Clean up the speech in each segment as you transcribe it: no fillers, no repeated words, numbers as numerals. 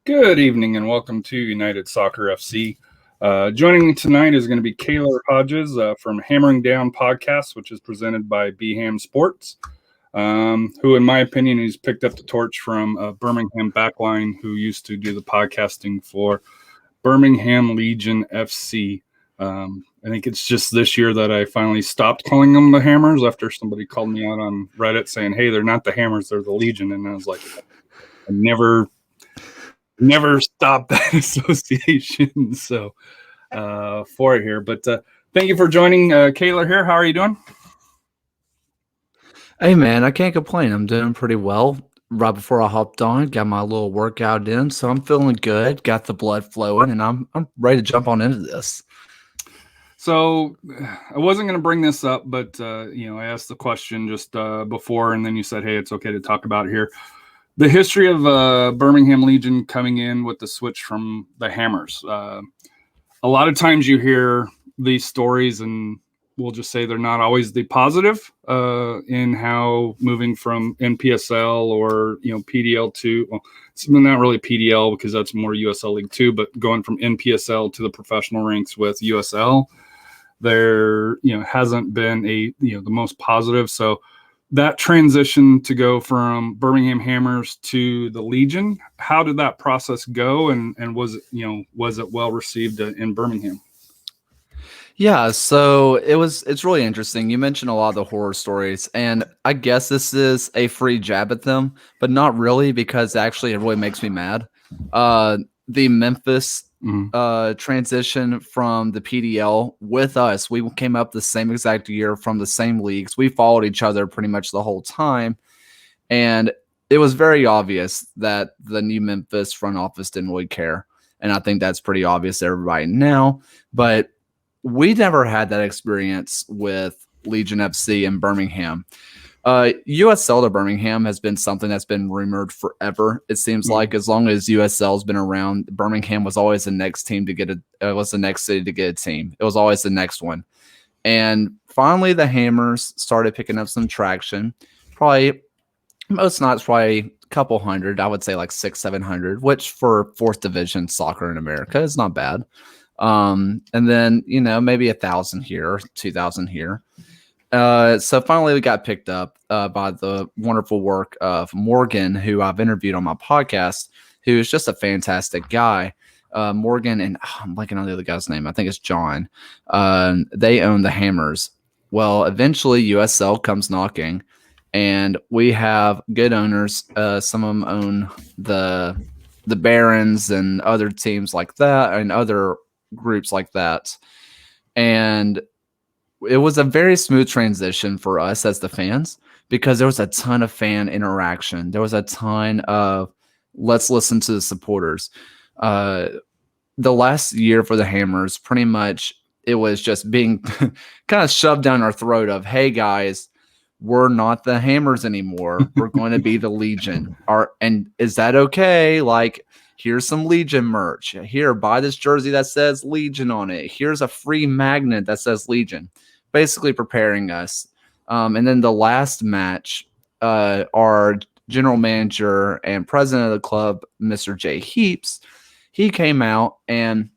Good evening and welcome to United Soccer FC. Joining me tonight is going to be Kaylor Hodges from Hammering Down Podcast, which is presented by BHAM Sports, who, in my opinion, has picked up the torch from Birmingham Backline, who used to do the podcasting for Birmingham Legion FC. I think it's just this year that I finally stopped calling them the Hammers after somebody called me out on Reddit saying, hey, they're not the Hammers, they're the Legion. And I was like, I never stop that association. So for it here, but thank you for joining. Kaylor here. How are you doing? Hey man, I can't complain. I'm doing pretty well. Right before I hopped on, got my little workout in, so I'm feeling good. Got the blood flowing, and I'm ready to jump on into this. So I wasn't going to bring this up, but I asked the question just before, and then you said, hey, it's okay to talk about it here. The history of Birmingham Legion coming in with the switch from the Hammers. A lot of times you hear these stories, and we'll just say they're not always the positive in how moving from NPSL or PDL to, well, it's not really PDL because that's more USL League 2, but going from NPSL to the professional ranks with USL, there hasn't been the most positive. So that transition to go from Birmingham Hammers to the Legion, how did that process go, and was it well received in Birmingham? Yeah, so it's really interesting. You mentioned a lot of the horror stories, and I guess this is a free jab at them, but not really, because actually it really makes me mad. The Memphis transition from the PDL with us, we came up the same exact year from the same leagues. We followed each other pretty much the whole time, and it was very obvious that the new Memphis front office didn't really care, and I think that's pretty obvious to everybody now. But we never had that experience with Legion FC in Birmingham. USL to Birmingham has been something that's been rumored forever. It seems like as long as USL's been around, Birmingham was always the next team to get was the next city to get a team. It was always the next one. And finally, the Hammers started picking up some traction. Probably most nights, probably a couple hundred. I would say like 600-700, which for fourth division soccer in America is not bad. And then, maybe 1,000 here, 2,000 here. So finally we got picked up by the wonderful work of Morgan, who I've interviewed on my podcast, who is just a fantastic guy. Morgan and I'm blanking on the other guy's name. I think it's John. They own the Hammers. Well, eventually USL comes knocking, and we have good owners. Some of them own the Barons and other teams like that, and other groups like that. And it was a very smooth transition for us as the fans, because there was a ton of fan interaction. There was a ton of let's listen to the supporters. The last year for the Hammers, pretty much it was just being kind of shoved down our throat of, hey guys, we're not the Hammers anymore. We're going to be the Legion. And is that okay? Like, here's some Legion merch. Here, buy this jersey that says Legion on it. Here's a free magnet that says Legion. Basically preparing us. And then the last match, our general manager and president of the club, Mr. Jay Heaps, he came out and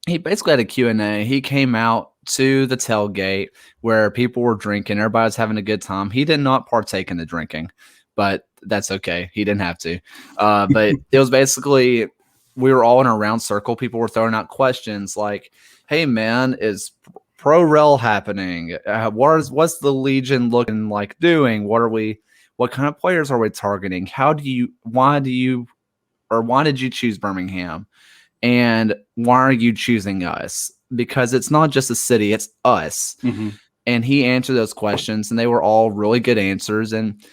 he basically had a Q&A. He came out to the tailgate where people were drinking. Everybody was having a good time. He did not partake in the drinking, but that's okay. He didn't have to. But it was basically, we were all in a round circle. People were throwing out questions like, hey man, is Pro Rel happening? What's the Legion looking like doing? What kind of players are we targeting? Why did you choose Birmingham? And why are you choosing us? Because it's not just a city, it's us. Mm-hmm. And he answered those questions, and they were all really good answers. And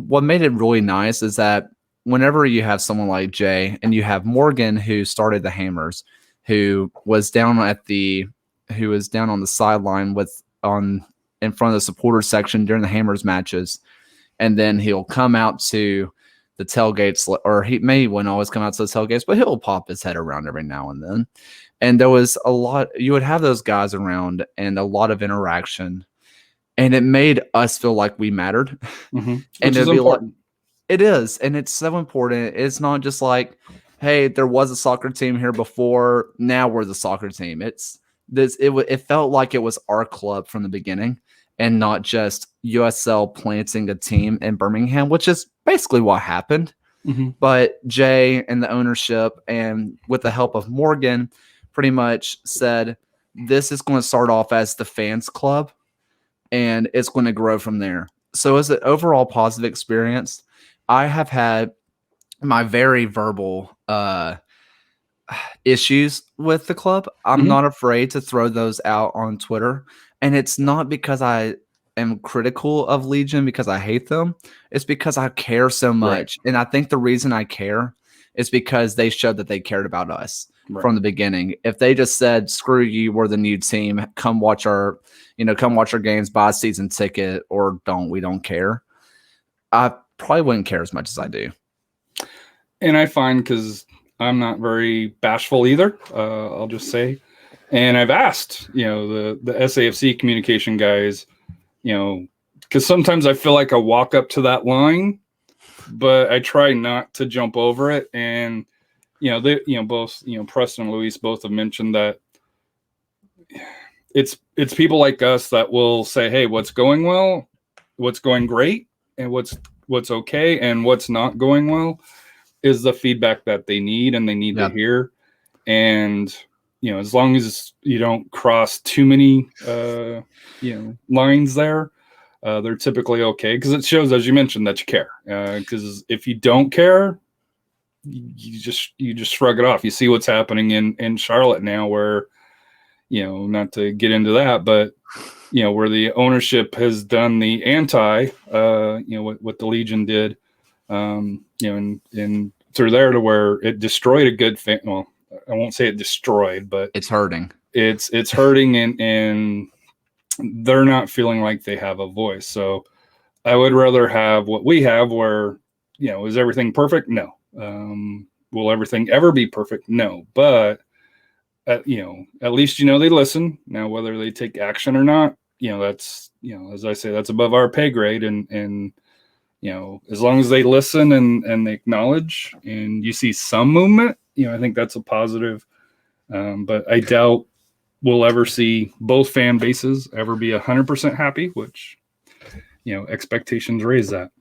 what made it really nice is that whenever you have someone like Jay, and you have Morgan, who started the Hammers, who was down on the sideline in front of the supporter section during the Hammers matches, and then he'll come out to the tailgates, or he wouldn't always come out to the tailgates, but he'll pop his head around every now and then. And there was you would have those guys around and a lot of interaction, and it made us feel like we mattered. Mm-hmm. And it'd be important. It is, and it's so important. It's not just like, hey, there was a soccer team here before. Now we're the soccer team. It felt like it was our club from the beginning and not just USL planting a team in Birmingham, which is basically what happened. Mhm. But Jay and the ownership, and with the help of Morgan, pretty much said this is going to start off as the fans club and it's going to grow from there. So as an overall positive experience, I have had my very verbal issues with the club. I'm Mhm. not afraid to throw those out on Twitter. And it's not because I am critical of Legion because I hate them. It's because I care so Right. much. And I think the reason I care is because they showed that they cared about us Right. from the beginning. If they just said, screw you, we're the new team, come watch our games, buy a season ticket, or we don't care. I probably wouldn't care as much as I do. And I find, because I'm not very bashful either, I'll just say, and I've asked, the SAFC communication guys, because sometimes I feel like I walk up to that line, but I try not to jump over it. And both Preston and Luis both have mentioned that it's people like us that will say, hey, what's going well, what's going great, and what's okay, and what's not going well is the feedback that they need and they need to hear. And as long as you don't cross too many lines there, they're typically okay, because it shows, as you mentioned, that you care. Because if you don't care, you just shrug it off. You see what's happening in Charlotte now, where not to get into that, but where the ownership has done the anti, what the Legion did, and through there, to where it destroyed a good fan. Well, I won't say it destroyed, but it's hurting. It's hurting, and they're not feeling like they have a voice. So I would rather have what we have, where is everything perfect? No. Will everything ever be perfect? No. But at least they listen. Now, whether they take action or not, that's as I say, that's above our pay grade, and as long as they listen and they acknowledge, and you see some movement, I think that's a positive. But I doubt we'll ever see both fan bases ever be 100% happy, which, expectations raise that.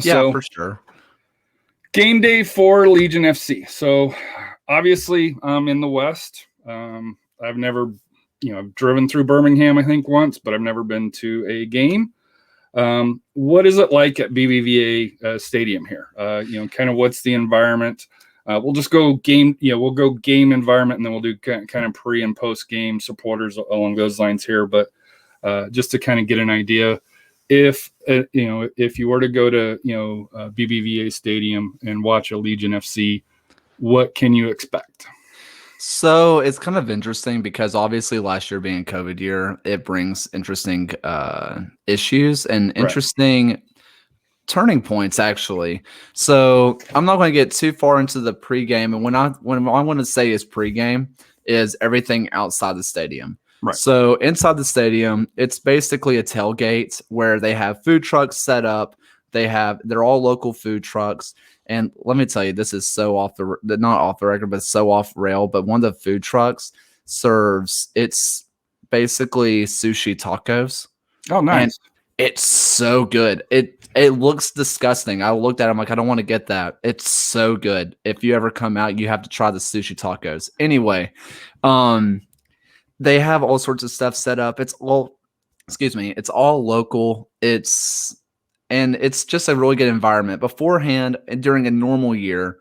Yeah, So, for sure. Game day for Legion FC. So obviously I'm in the West. I've never, I've driven through Birmingham, I think once, but I've never been to a game. What is it like at BBVA Stadium here? Kind of what's the environment? We'll just go game. We'll go game environment, and then we'll do kind of pre and post game supporters along those lines here. But just to kind of get an idea, if you were to go to BBVA Stadium and watch a Legion FC, what can you expect? So it's kind of interesting because obviously last year being COVID year, it brings interesting issues and interesting turning points, actually. So I'm not going to get too far into the pregame, and when I want to say is pregame is everything outside the stadium. Right. So inside the stadium, it's basically a tailgate where they have food trucks set up. They're all local food trucks. And let me tell you, this is so not off the record, but so off rail. But one of the food trucks it's basically sushi tacos. Oh, nice. And it's so good. It looks disgusting. I looked at it, I'm like, I don't want to get that. It's so good. If you ever come out, you have to try the sushi tacos. Anyway, they have all sorts of stuff set up. It's all local. It's just a really good environment. Beforehand, during a normal year,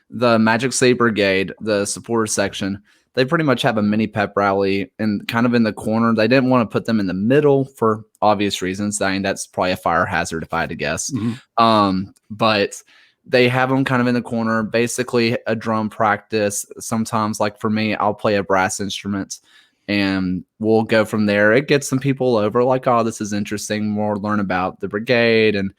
the Magic City Brigade, the supporter section, they pretty much have a mini pep rally and kind of in the corner. They didn't want to put them in the middle for obvious reasons. I mean, that's probably a fire hazard if I had to guess. Mm-hmm. But they have them kind of in the corner, basically a drum practice. Sometimes, like for me, I'll play a brass instrument and we'll go from there. It gets some people over like, oh, this is interesting. More learn about the brigade and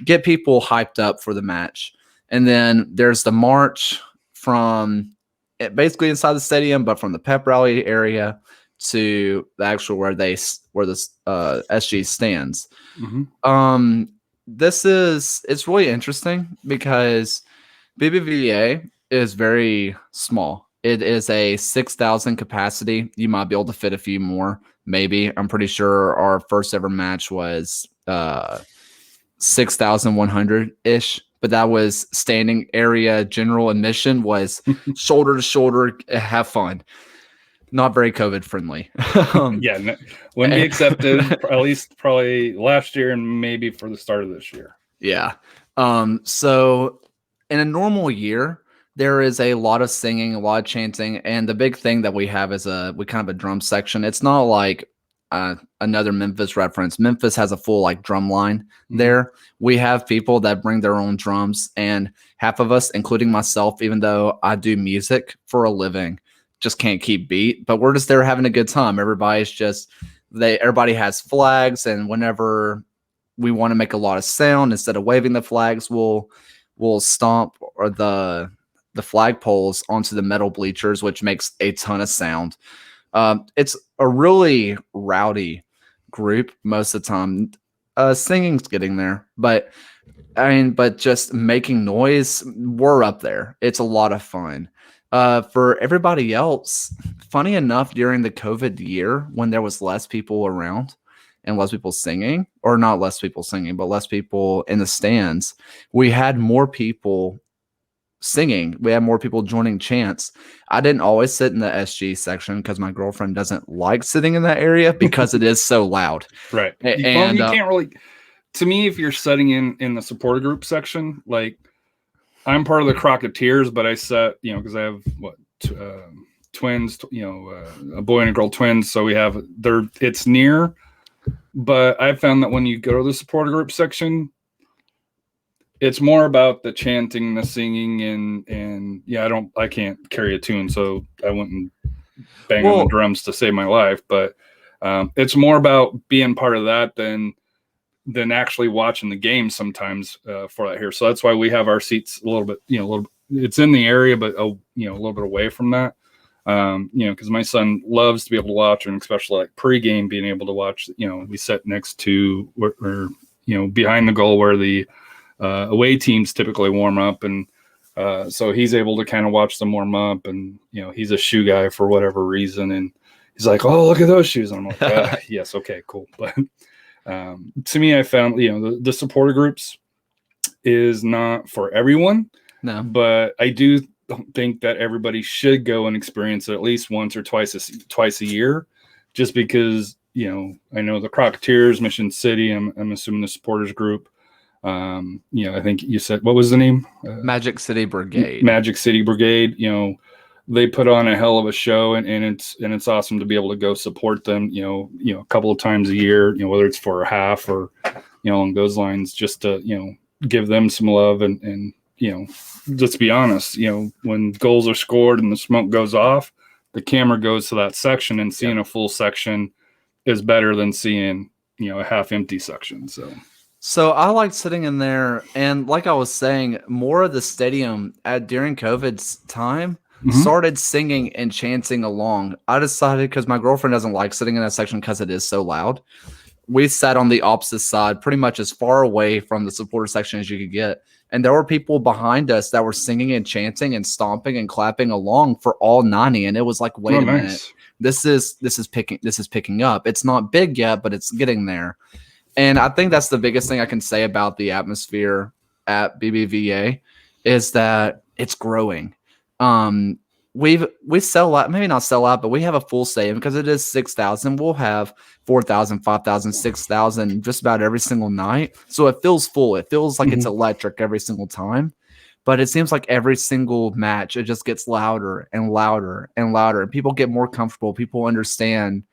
get people hyped up for the match. And then there's the march from basically inside the stadium, but from the pep rally area to the actual where the SG stands. Mm-hmm. It's really interesting because BBVA is very small. It is a 6,000 capacity. You might be able to fit a few more, maybe. I'm pretty sure our first ever match was 6,100 ish, but that was standing area. General admission was shoulder to shoulder. Have fun. Not very COVID friendly. Yeah, wouldn't be accepted at least probably last year and maybe for the start of this year. Yeah. So in a normal year, there is a lot of singing, a lot of chanting, and the big thing that we have is we kind of a drum section. It's not like another Memphis reference. Memphis has a full like drum line there. We have people that bring their own drums, and half of us, including myself, even though I do music for a living, just can't keep beat. But we're just there having a good time. Everybody has flags, and whenever we want to make a lot of sound, instead of waving the flags, we'll stomp or the flag poles onto the metal bleachers, which makes a ton of sound. It's a really rowdy group most of the time. Singing's getting there, but just making noise, we're up there. It's a lot of fun. For everybody else, funny enough, during the COVID year when there was less people around and less people singing, or not less people singing, but less people in the stands, we had more people singing. We had more people joining chants. I didn't always sit in the SG section because my girlfriend doesn't like sitting in that area because it is so loud. Right. And you can't really, to me, if you're sitting in the supporter group section, like I'm part of the Crocketeers, but I sat, because I have twins, a boy and a girl twins. So we have it's near, but I found that when you go to the supporter group section, it's more about the chanting, the singing, and I can't carry a tune, so I wouldn't bang on the drums to save my life. But it's more about being part of that than actually watching the game sometimes for that here. So that's why we have our seats a little bit, it's in the area, but a little bit away from that. Because my son loves to be able to watch, and especially like pregame, being able to watch. We sit next to or behind the goal where the away teams typically warm up, and so he's able to kind of watch them warm up, and he's a shoe guy for whatever reason, and he's like, "Oh, look at those shoes," and I'm like, "Yes, okay, cool." But to me, I found the supporter groups is not for everyone. No, but I do think that everybody should go and experience it at least once or twice a year, just because I know the Crocketeers, Mission City. I'm assuming the supporters group. I think you said, what was the name? Magic City Brigade. Magic City Brigade. They put on a hell of a show, and it's awesome to be able to go support them. A couple of times a year. Whether it's for a half or along those lines, just to give them some love and let's be honest. When goals are scored and the smoke goes off, the camera goes to that section, and seeing a full section is better than seeing a half empty section. So I like sitting in there, and like I was saying, more of the stadium during COVID's time started singing and chanting along. I decided, because my girlfriend doesn't like sitting in that section because it is so loud, we sat on the opposite side, pretty much as far away from the supporter section as you could get. And there were people behind us that were singing and chanting and stomping and clapping along for all 90. And it was like, wait a minute, this is picking up. It's not big yet, but it's getting there. And I think that's the biggest thing I can say about the atmosphere at BBVA is that it's growing. We sell out, maybe not sell out, but we have a full stadium because it is 6,000. We'll have 4,000, 5,000, 6,000 just about every single night. So it feels full. It feels like it's electric every single time. But it seems like every single match, it just gets louder and louder and louder. And people get more comfortable. People understand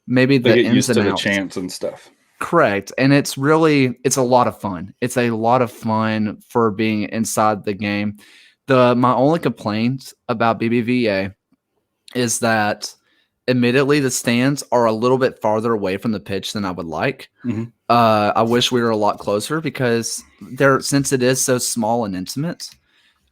maybe the ins and outs. The chants and stuff. Correct. And it's a lot of fun. It's a lot of fun for being inside the game. My only complaint about BBVA is that admittedly the stands are a little bit farther away from the pitch than I would like. I wish we were a lot closer because since it is so small and intimate,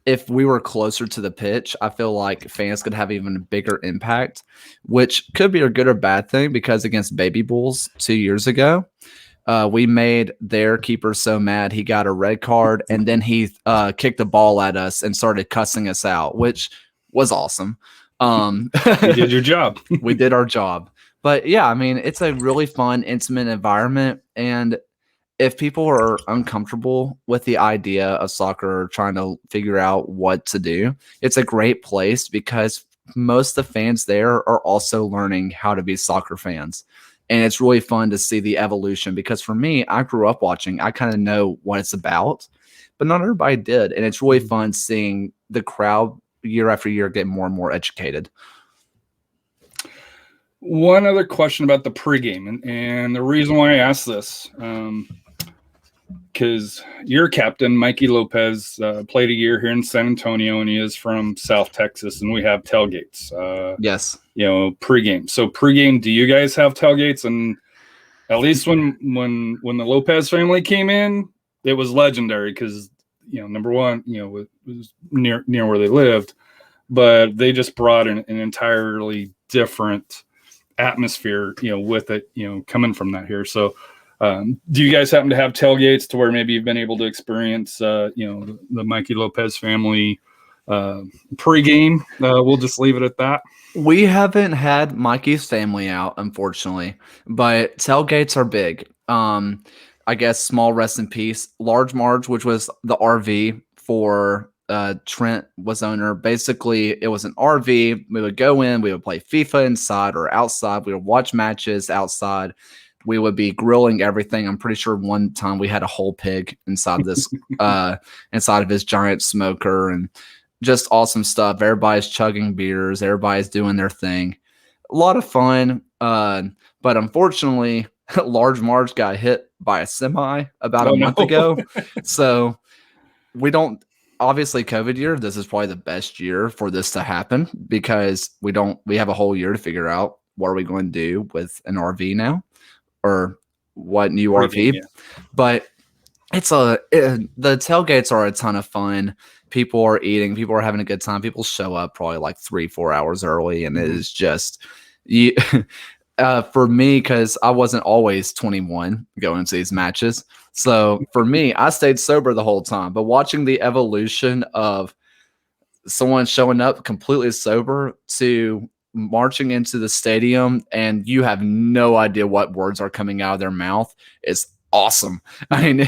if we were closer to the pitch, I feel like fans could have even a bigger impact, which could be a good or bad thing because against Baby Bulls 2 years ago, We made their keeper so mad he got a red card, and then he kicked the ball at us and started cussing us out, which was awesome. You did your job. We did our job. But yeah, I mean, it's a really fun, intimate environment. And if people are uncomfortable with the idea of soccer or trying to figure out what to do, it's a great place because most of the fans there are also learning how to be soccer fans. And it's really fun to see the evolution because for me, I grew up watching, I kind of know what it's about, but not everybody did. And it's really fun seeing the crowd year after year get more and more educated. One other question about the pregame, and the reason why I asked this, because your captain, Mikey Lopez, played a year here in San Antonio, and he is from South Texas, and we have tailgates. Yes. Pregame. So pregame, do you guys have tailgates? And at least when the Lopez family came in, it was legendary because number one, it was near where they lived, but they just brought an entirely different atmosphere, with it, coming from that here. So do you guys happen to have tailgates to where maybe you've been able to experience, the Mikey Lopez family pregame? We'll just leave it at that. We haven't had Mikey's family out, unfortunately, but tailgates are big. I guess small rest in peace. Large Marge, which was the RV for Trent was owner. Basically, it was an RV. We would go in, we would play FIFA inside or outside. We would watch matches outside. We would be grilling everything. I'm pretty sure one time we had a whole pig inside this, inside of his giant smoker, and just awesome stuff. Everybody's chugging beers. Everybody's doing their thing. A lot of fun. But unfortunately, Large Marge got hit by a semi about a month ago. So we don't, obviously COVID year, this is probably the best year for this to happen because we have a whole year to figure out what are we going to do with an RV now or what new RV. Yeah. But the tailgates are a ton of fun. People are eating, people are having a good time. People show up probably like 3-4 hours early, and it is just for me, because I wasn't always 21 going to these matches. So for me, I stayed sober the whole time. But watching the evolution of someone showing up completely sober to marching into the stadium and you have no idea what words are coming out of their mouth is awesome. I mean,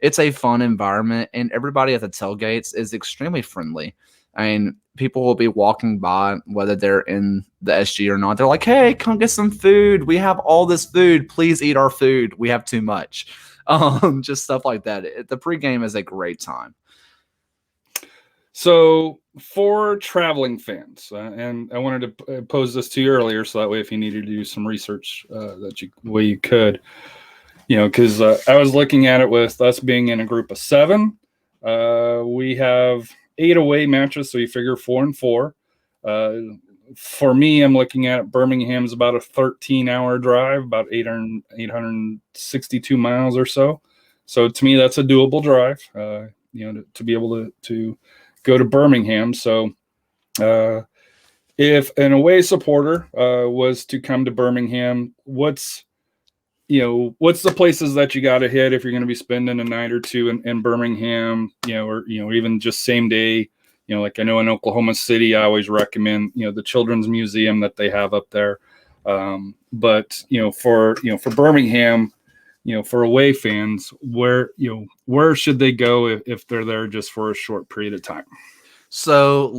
it's a fun environment, and everybody at the tailgates is extremely friendly. I mean, people will be walking by, whether they're in the SG or not. They're like, hey, come get some food. We have all this food. Please eat our food. We have too much. Just stuff like that. The pregame is a great time. So for traveling fans, and I wanted to pose this to you earlier, so that way if you needed to do some research, you could. Because I was looking at it with us being in a group of 7. We have 8 away matches, so you figure 4 and 4. For me, I'm looking at Birmingham's about a 13-hour drive, about 862 miles or so. So to me, that's a doable drive, to be able to go to Birmingham. So if an away supporter was to come to Birmingham, what's the places that you got to hit if you're going to be spending a night or two in Birmingham, or even just same day, like I know in Oklahoma City, I always recommend, the Children's Museum that they have up there. But for Birmingham, for away fans, where should they go if they're there just for a short period of time? So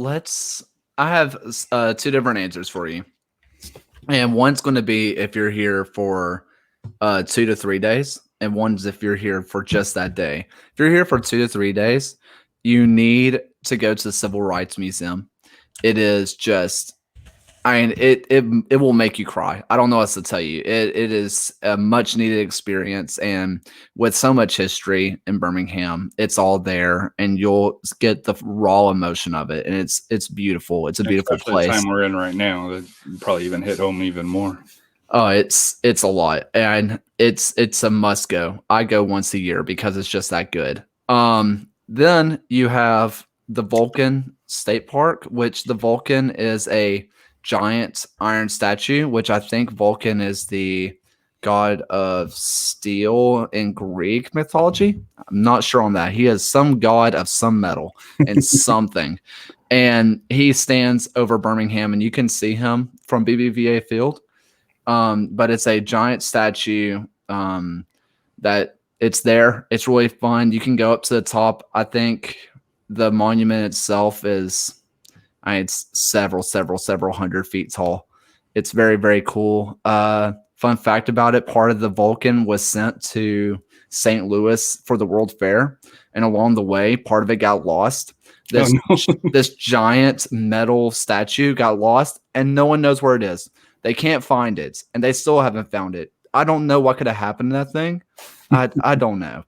I have 2 different answers for you. And one's going to be if you're here for 2 to 3 days, and one's if you're here for just that day. If you're here for 2 to 3 days, you need to go to the Civil Rights Museum. It is just, it will make you cry. I don't know what else to tell you. It is a much needed experience, and with so much history in Birmingham, it's all there, and you'll get the raw emotion of it, and it's beautiful. It's a beautiful place. The time we're in right now, that probably even hit home even more. Oh, it's a lot, and it's a must go. I go once a year because it's just that good. Then you have the Vulcan State Park, which the Vulcan is a giant iron statue, which I think Vulcan is the god of steel in Greek mythology. I'm not sure on that. He is some god of some metal and something. And he stands over Birmingham, and you can see him from BBVA Field. But it's a giant statue that it's there. It's really fun. You can go up to the top. I think the monument itself is, it's several hundred feet tall. It's very, very cool. Fun fact about it, part of the Vulcan was sent to St. Louis for the World Fair, and along the way, part of it got lost. This giant metal statue got lost, and no one knows where it is. They can't find it, and they still haven't found it. I don't know what could have happened to that thing. I don't know.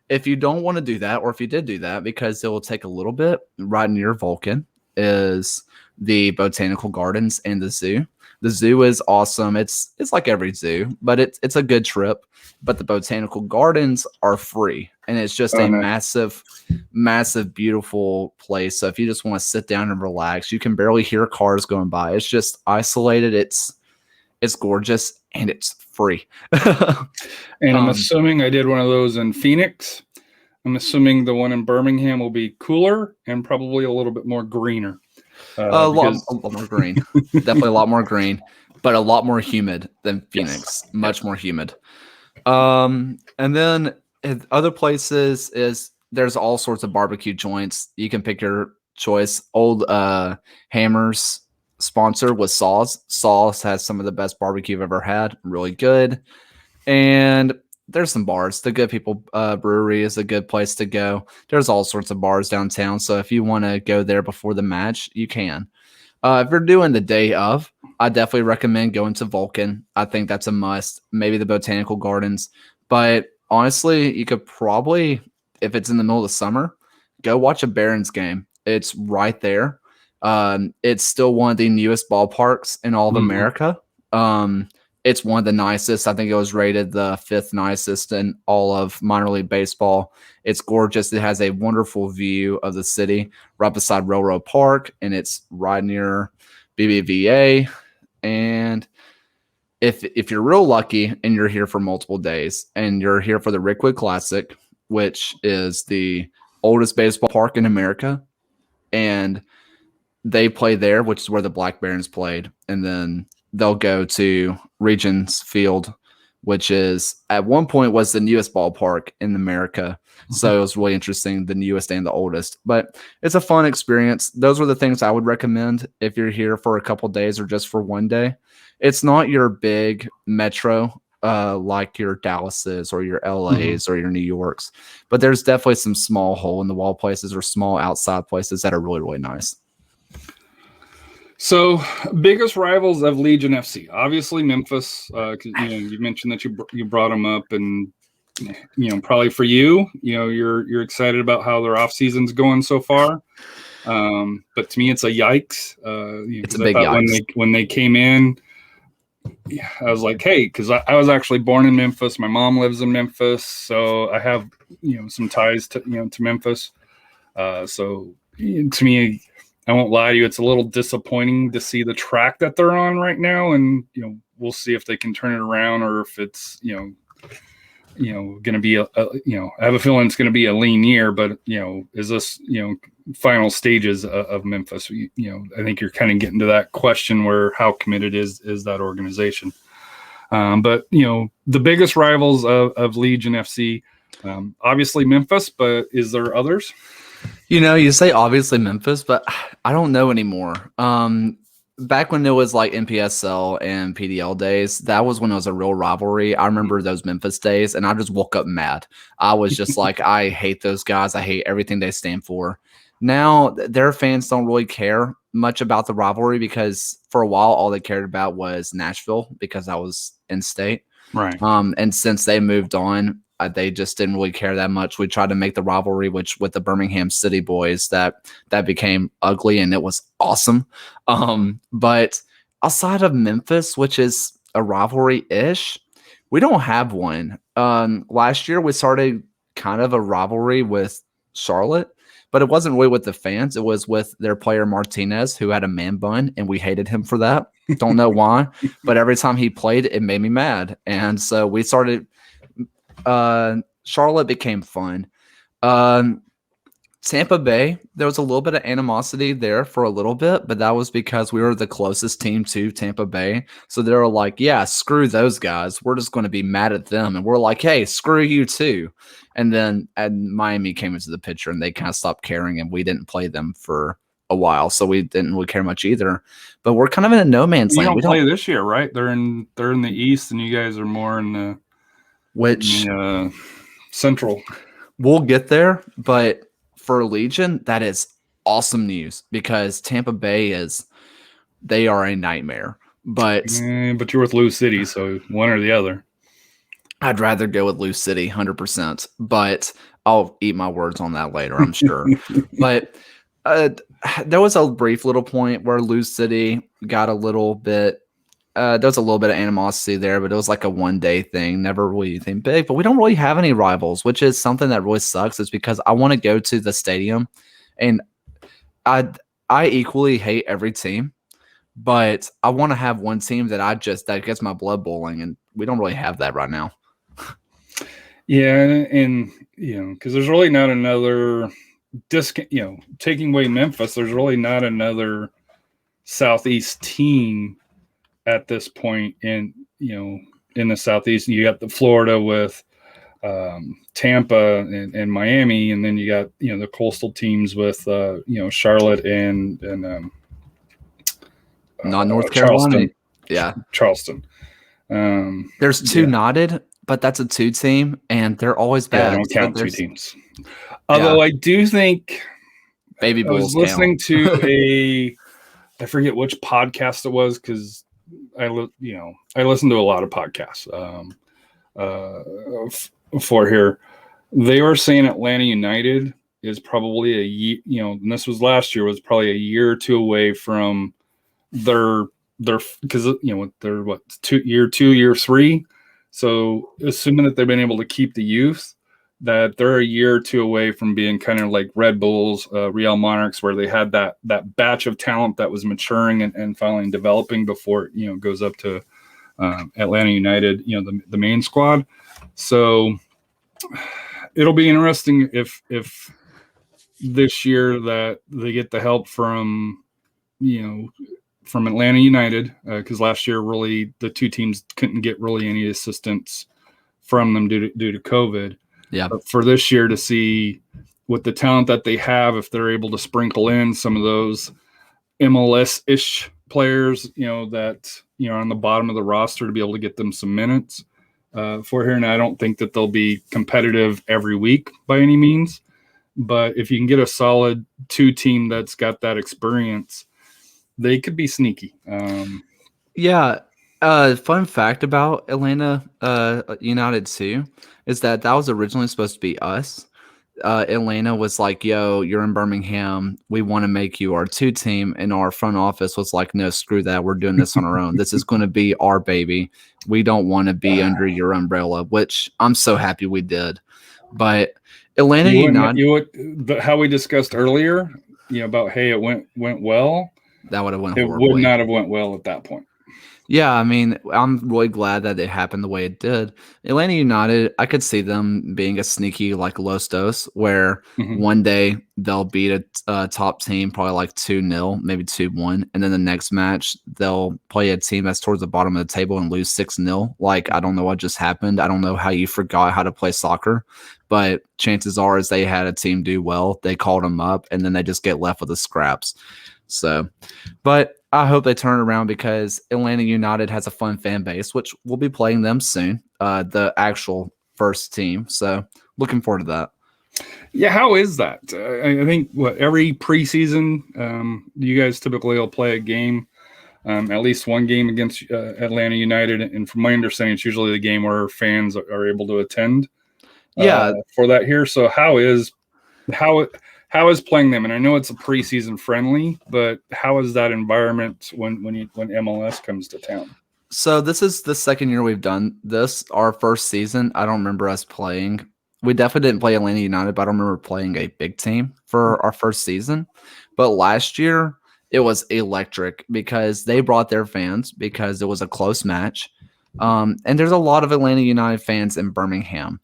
If you don't want to do that, or if you did do that, because it will take a little bit, right near Vulcan is the Botanical Gardens and the zoo. The zoo is awesome. It's like every zoo, but it's a good trip. But the Botanical Gardens are free, and it's just massive, beautiful place. So if you just want to sit down and relax, you can barely hear cars going by. It's just isolated. It's gorgeous, and it's free. And I'm assuming I did one of those in Phoenix. I'm assuming the one in Birmingham will be cooler and probably a little bit more greener. A lot more green. Definitely a lot more green, but a lot more humid than Phoenix. Yes. Much more humid. And then other places there's all sorts of barbecue joints. You can pick your choice. Old Hammers sponsor was Saw's. Saw's has some of the best barbecue I've ever had. Really good. And there's some bars. The Good People Brewery is a good place to go. There's all sorts of bars downtown. So if you want to go there before the match, you can. If you're doing the day of, I definitely recommend going to Vulcan. I think that's a must. Maybe the Botanical Gardens. But honestly, you could probably, if it's in the middle of the summer, go watch a Barons game. It's right there. It's still one of the newest ballparks in all of America. It's one of the nicest. I think it was rated the 5th nicest in all of minor league baseball. It's gorgeous. It has a wonderful view of the city right beside Railroad Park, and it's right near BBVA. And if you're real lucky and you're here for multiple days and you're here for the Rickwood Classic, which is the oldest baseball park in America, and they play there, which is where the Black Barons played, and then they'll go to Regions Field, which is at one point was the newest ballpark in America. So it was really interesting, the newest and the oldest. But it's a fun experience. Those are the things I would recommend if you're here for a couple days or just for one day. It's not your big metro like your Dallases or your LAs or your New Yorks, but there's definitely some small hole in the wall places or small outside places that are really, really nice. So, biggest rivals of Legion FC, obviously Memphis. You mentioned that you brought them up, and probably for you, you're excited about how their off season's going so far. But to me, it's a yikes. It's a big yikes. When they came in, I was like, hey, because I was actually born in Memphis. My mom lives in Memphis, so I have some ties to Memphis. So to me, I won't lie to you, it's a little disappointing to see the track that they're on right now, and we'll see if they can turn it around or if it's going to be I have a feeling it's going to be a lean year, but is this final stages of Memphis? I think you're kind of getting to that question where how committed is that organization. But the biggest rivals of Legion FC, obviously Memphis, but is there others? You say obviously Memphis, but I don't know anymore. Back when it was like NPSL and PDL days, that was when it was a real rivalry. I remember those Memphis days, and I just woke up mad. I was just like, I hate those guys. I hate everything they stand for. Now, their fans don't really care much about the rivalry because for a while, all they cared about was Nashville because I was in state. Right. And since they moved on, they just didn't really care that much. We tried to make the rivalry, which with the Birmingham City boys, that became ugly, and it was awesome. But outside of Memphis, which is a rivalry-ish, we don't have one. Last year, we started kind of a rivalry with Charlotte, but it wasn't really with the fans. It was with their player Martinez, who had a man bun, and we hated him for that. Don't know why, but every time he played, it made me mad. And so we started. Charlotte became fun. Um, Tampa Bay, there was a little bit of animosity there for a little bit, but that was because we were the closest team to Tampa Bay. So they were like, yeah, screw those guys. We're just going to be mad at them. And we're like, hey, screw you too. And Miami came into the picture and they kind of stopped caring and we didn't play them for a while. So we didn't really care much either. But we're kind of in a no man's You land. don't play this year, right? They're in the East and you guys are more in the Central. We'll get there, but for Legion, that is awesome news because Tampa Bay they are a nightmare. But you're with Lou City, so one or the other. I'd rather go with Lou City, 100%. But I'll eat my words on that later, I'm sure. But there was a brief little point where Lou City got a little bit. There was a little bit of animosity there, but it was like a one-day thing, never really anything big. But we don't really have any rivals, which is something that really sucks. Is because I want to go to the stadium, and I equally hate every team, but I want to have one team that gets my blood boiling, and we don't really have that right now. Yeah, and because there's really not another taking away Memphis, there's really not another Southeast team at this point in the Southeast. You got the Florida with Tampa and Miami, and then you got the coastal teams with Charlotte and not North Carolina. Charleston. There's two knotted, but that's a 2 team, and they're always bad. Yeah, I don't count 2 teams. Although I do think Baby Bulls. I was listening to I forget which podcast it was because I listen to a lot of podcasts for here. They were saying Atlanta United is probably a year, and this was last year, was probably a year or 2 away from their because they're year 2, year 3. So assuming that they've been able to keep the youth, that they're a year or 2 away from being kind of like Red Bulls, Real Monarchs, where they had that batch of talent that was maturing and finally developing before it goes up to Atlanta United, the main squad. So it'll be interesting if this year that they get the help from Atlanta United, because last year really the 2 teams couldn't get really any assistance from them due to COVID. Yeah. But for this year to see with the talent that they have, if they're able to sprinkle in some of those MLS-ish players, that are on the bottom of the roster, to be able to get them some minutes for here. And I don't think that they'll be competitive every week by any means, but if you can get a solid 2 team that's got that experience, they could be sneaky. Fun fact about Atlanta United too is that was originally supposed to be us. Atlanta was like, yo, you're in Birmingham. We want to make you our 2 team. And our front office was like, no, screw that. We're doing this on our own. This is going to be our baby. We don't want to be under your umbrella, which I'm so happy we did. But Atlanta United, how we discussed earlier, about, hey, it went well. That would have went horribly. It would not have went well at that point. Yeah, I mean, I'm really glad that it happened the way it did. Atlanta United, I could see them being a sneaky like Los Dos, where one day they'll beat a top team, probably like 2-0, maybe 2-1, and then the next match they'll play a team that's towards the bottom of the table and lose 6-0. Like, I don't know what just happened. I don't know how you forgot how to play soccer, but chances are is they had a team do well. They called them up, and then they just get left with the scraps. So, but I hope they turn around because Atlanta United has a fun fan base, which we'll be playing them soon, the actual first team. So looking forward to that. Yeah, how is that? I think every preseason, you guys typically will play a game, at least one game against Atlanta United, and from my understanding, it's usually the game where fans are able to attend. For that here. So how is playing them? And I know it's a preseason friendly, but how is that environment when MLS comes to town? So this is the second year we've done this. Our first season, I don't remember us playing. We definitely didn't play Atlanta United, but I don't remember playing a big team for our first season. But last year, it was electric because they brought their fans because it was a close match. And there's a lot of Atlanta United fans in Birmingham.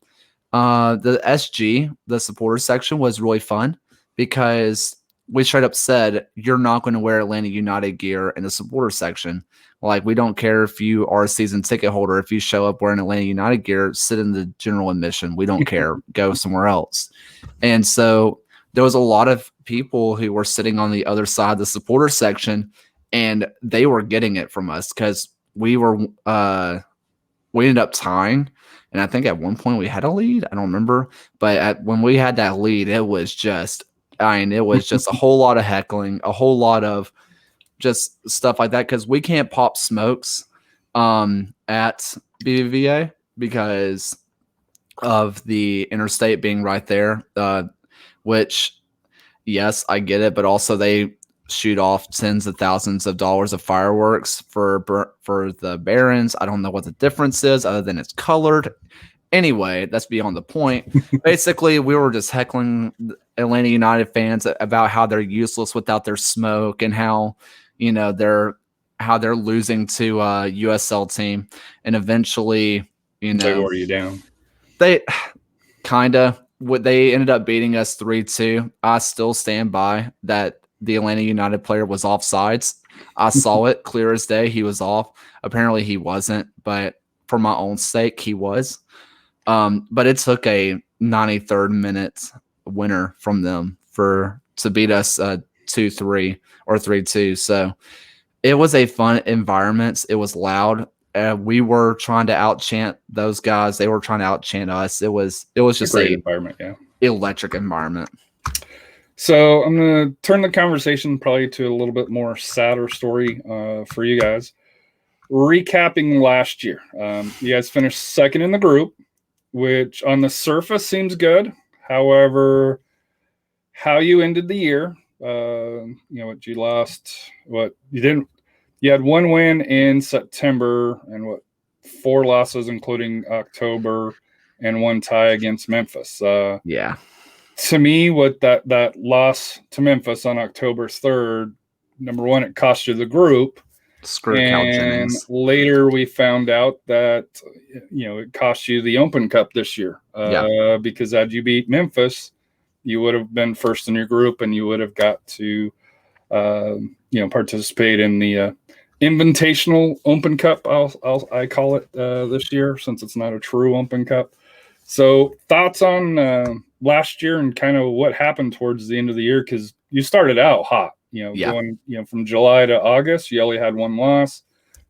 The SG, the supporter section, was really fun because we straight up said, you're not going to wear Atlanta United gear in the supporter section. Like, we don't care if you are a season ticket holder. If you show up wearing Atlanta United gear, sit in the general admission. We don't care. Go somewhere else. And so there was a lot of people who were sitting on the other side of the supporter section, and they were getting it from us because we ended up tying. And I think at one point we had a lead. I don't remember. But when we had that lead, it was just a whole lot of heckling, a whole lot of just stuff like that. Because we can't pop smokes at BBVA because of the interstate being right there, which, yes, I get it. But also they shoot off tens of thousands of dollars of fireworks for the Barons. I don't know what the difference is other than it's colored. Anyway, that's beyond the point. Basically, we were just heckling Atlanta United fans about how they're useless without their smoke and how, they're losing to a USL team. And eventually, They wore you down. They ended up beating us 3-2. I still stand by that. The Atlanta United player was offsides. I saw it clear as day. He was off. Apparently he wasn't, but for my own sake, he was. But it took a 93rd minute winner from them to beat us 2-3 or 3-2. So it was a fun environment. It was loud. We were trying to out-chant those guys. They were trying to out-chant us. It was just a environment, yeah. Electric environment. So I'm going to turn the conversation probably to a little bit more sadder story for you guys. Recapping last year, you guys finished second in the group, which on the surface seems good. However, how you ended the year, you lost, you had one win in September and 4 losses, including October, and 1 tie against Memphis. Yeah. To me, what that loss to Memphis on October 3rd, number one, it cost you the group. Screw Cal Jennings. Later we found out that, it cost you the Open Cup this year. Because had you beat Memphis, you would have been first in your group and you would have got to, participate in the Invitational Open Cup. I call it this year, since it's not a true Open Cup. So thoughts on last year and kind of what happened towards the end of the year, because you started out hot, going from July to August, you only had 1 loss,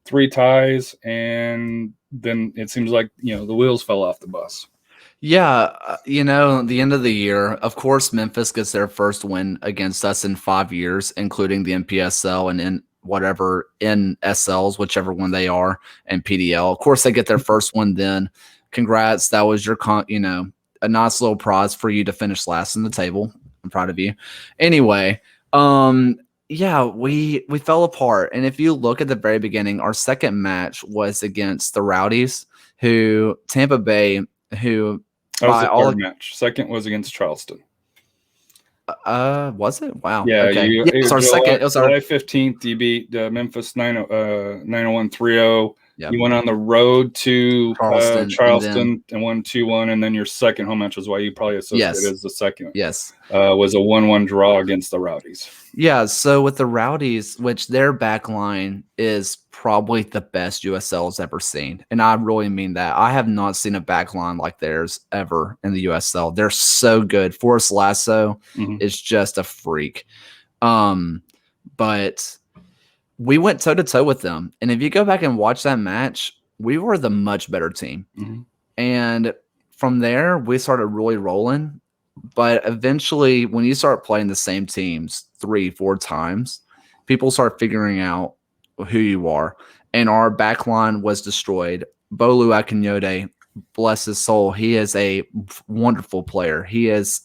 3 ties, and then it seems like the wheels fell off the bus. Yeah, the end of the year, of course, Memphis gets their first win against us in 5 years, including the NPSL and in whatever NSLs, whichever one they are, and PDL. Of course, they get their first one then. Congrats, that was your a nice little prize for you to finish last in the table. I'm proud of you. Anyway, we fell apart. And if you look at the very beginning, our second match was against the Rowdies, Tampa Bay, that was the third match. Second was against Charleston. Was it? Wow. Yeah, okay. It was our second. It was July 15th. You beat Memphis 901-3-0. Yep. You went on the road to Charleston and won 2-1, and then your second home match was why you probably associated as the second. Yes. Was a 1-1 draw against the Rowdies. Yeah, so with the Rowdies, which their back line is probably the best USL's ever seen, and I really mean that. I have not seen a back line like theirs ever in the USL. They're so good. Forrest Lasso is just a freak. But we went toe-to-toe with them. And if you go back and watch that match, we were the much better team. And from there, we started really rolling. But eventually, when you start playing the same teams 3-4 times, people start figuring out who you are. And our back line was destroyed. Bolu Akinyode, bless his soul, he is a wonderful player. He is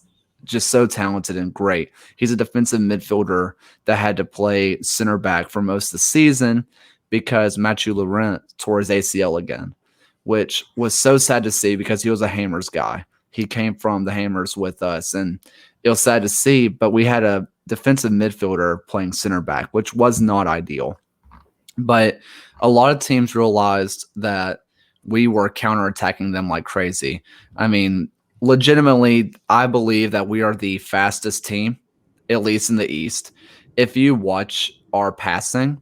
just so talented and great. He's a defensive midfielder that had to play center back for most of the season because Mathieu Laurent tore his ACL again, which was so sad to see because he was a Hammers guy. He came from the Hammers with us, and it was sad to see, but we had to defensive midfielder playing center back, which was not ideal. But a lot of teams realized that we were counterattacking them like crazy. I mean, legitimately, I believe that we are the fastest team, at least in the East. If you watch our passing,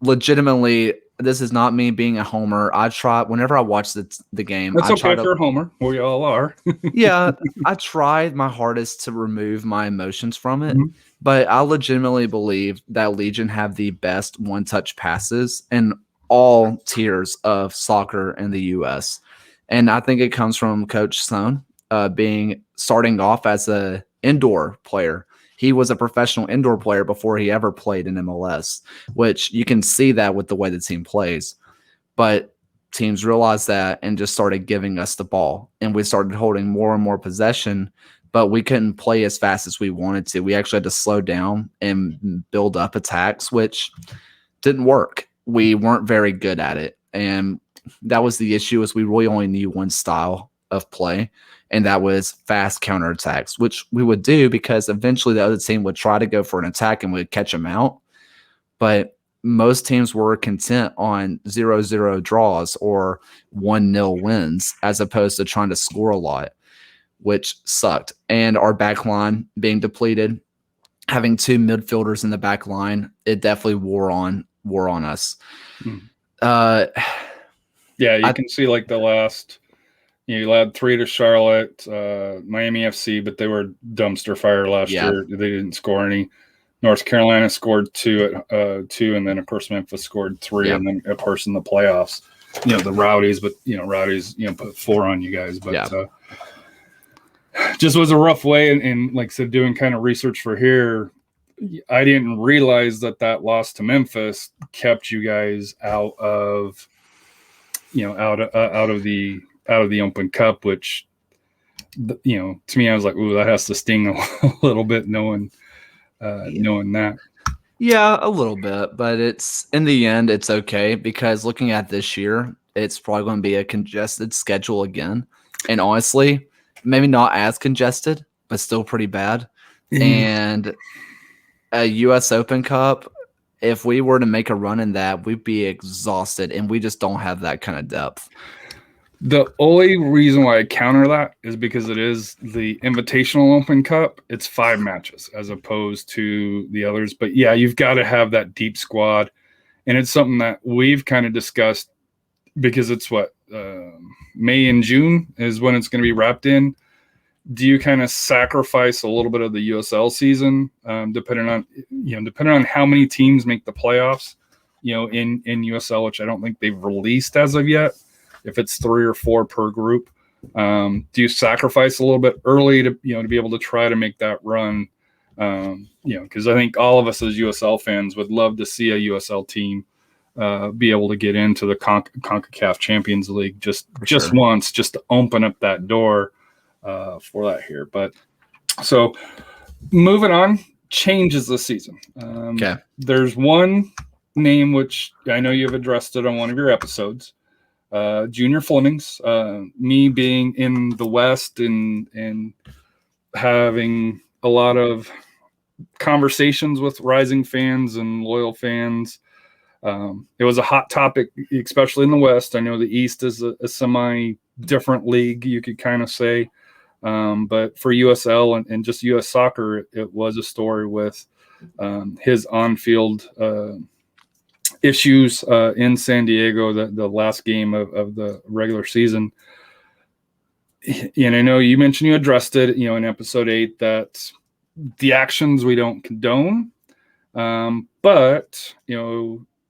legitimately, this is not me being a homer. I try whenever I watch the game. That's I okay try if to, you're a homer. We all are. yeah, I tried my hardest to remove my emotions from it. Mhm. But I legitimately believe that Legion have the best one-touch passes in all tiers of soccer in the U.S. And I think it comes from Coach Sloan starting off as a indoor player. He was a professional indoor player before he ever played in MLS, which you can see that with the way the team plays. But teams realized that and just started giving us the ball, and we started holding more and more possession, but we couldn't play as fast as we wanted to. We actually had to slow down and build up attacks, which didn't work. We weren't very good at it. And that was the issue, is we really only knew one style of play, and that was fast counterattacks, which we would do because eventually the other team would try to go for an attack and we'd catch them out. But most teams were content on 0-0 draws or 1-0 wins as opposed to trying to score a lot, which sucked. And our back line being depleted, having two midfielders in the back line, it definitely wore on us. Yeah, you can see like the last, you had 3 to Charlotte, Miami FC, but they were dumpster fire last year. They didn't score any. North Carolina scored 2 at 2, and then of course Memphis scored 3, and then of course in the playoffs, the Rowdies, but Rowdies, put 4 on you guys, but just was a rough way. And like I said, doing kind of research for here, I didn't realize that loss to Memphis kept you guys out of the Open Cup, which to me, I was like, ooh, that has to sting a little bit knowing that. Yeah, a little bit, but it's in the end, it's okay, because looking at this year, it's probably going to be a congested schedule again. And honestly, maybe not as congested, but still pretty bad. And a US Open Cup, if we were to make a run in that, we'd be exhausted, and we just don't have that kind of depth. The only reason why I counter that is because it is the Invitational Open Cup. It's 5 matches as opposed to the others. But yeah, you've got to have that deep squad. And it's something that we've kind of discussed, because it's May and June is when it's going to be wrapped in. Do you kind of sacrifice a little bit of the USL season, depending on how many teams make the playoffs, in USL, which I don't think they've released as of yet. If it's 3 or 4 per group, do you sacrifice a little bit early to be able to try to make that run? Because I think all of us as USL fans would love to see a USL team be able to get into the CONCACAF Champions League just once, just to open up that door for that here. But so moving on, changes this season. There's one name which I know you've addressed it on one of your episodes. Junior Flemings, me being in the West and having a lot of conversations with rising fans and loyal fans. It was a hot topic, especially in the West. I know the East is a semi-different league, you could kind of say. But for USL and just US soccer, it was a story with his on-field issues in San Diego, the last game of the regular season. And I know you mentioned you addressed it, in episode 8, that the actions we don't condone. But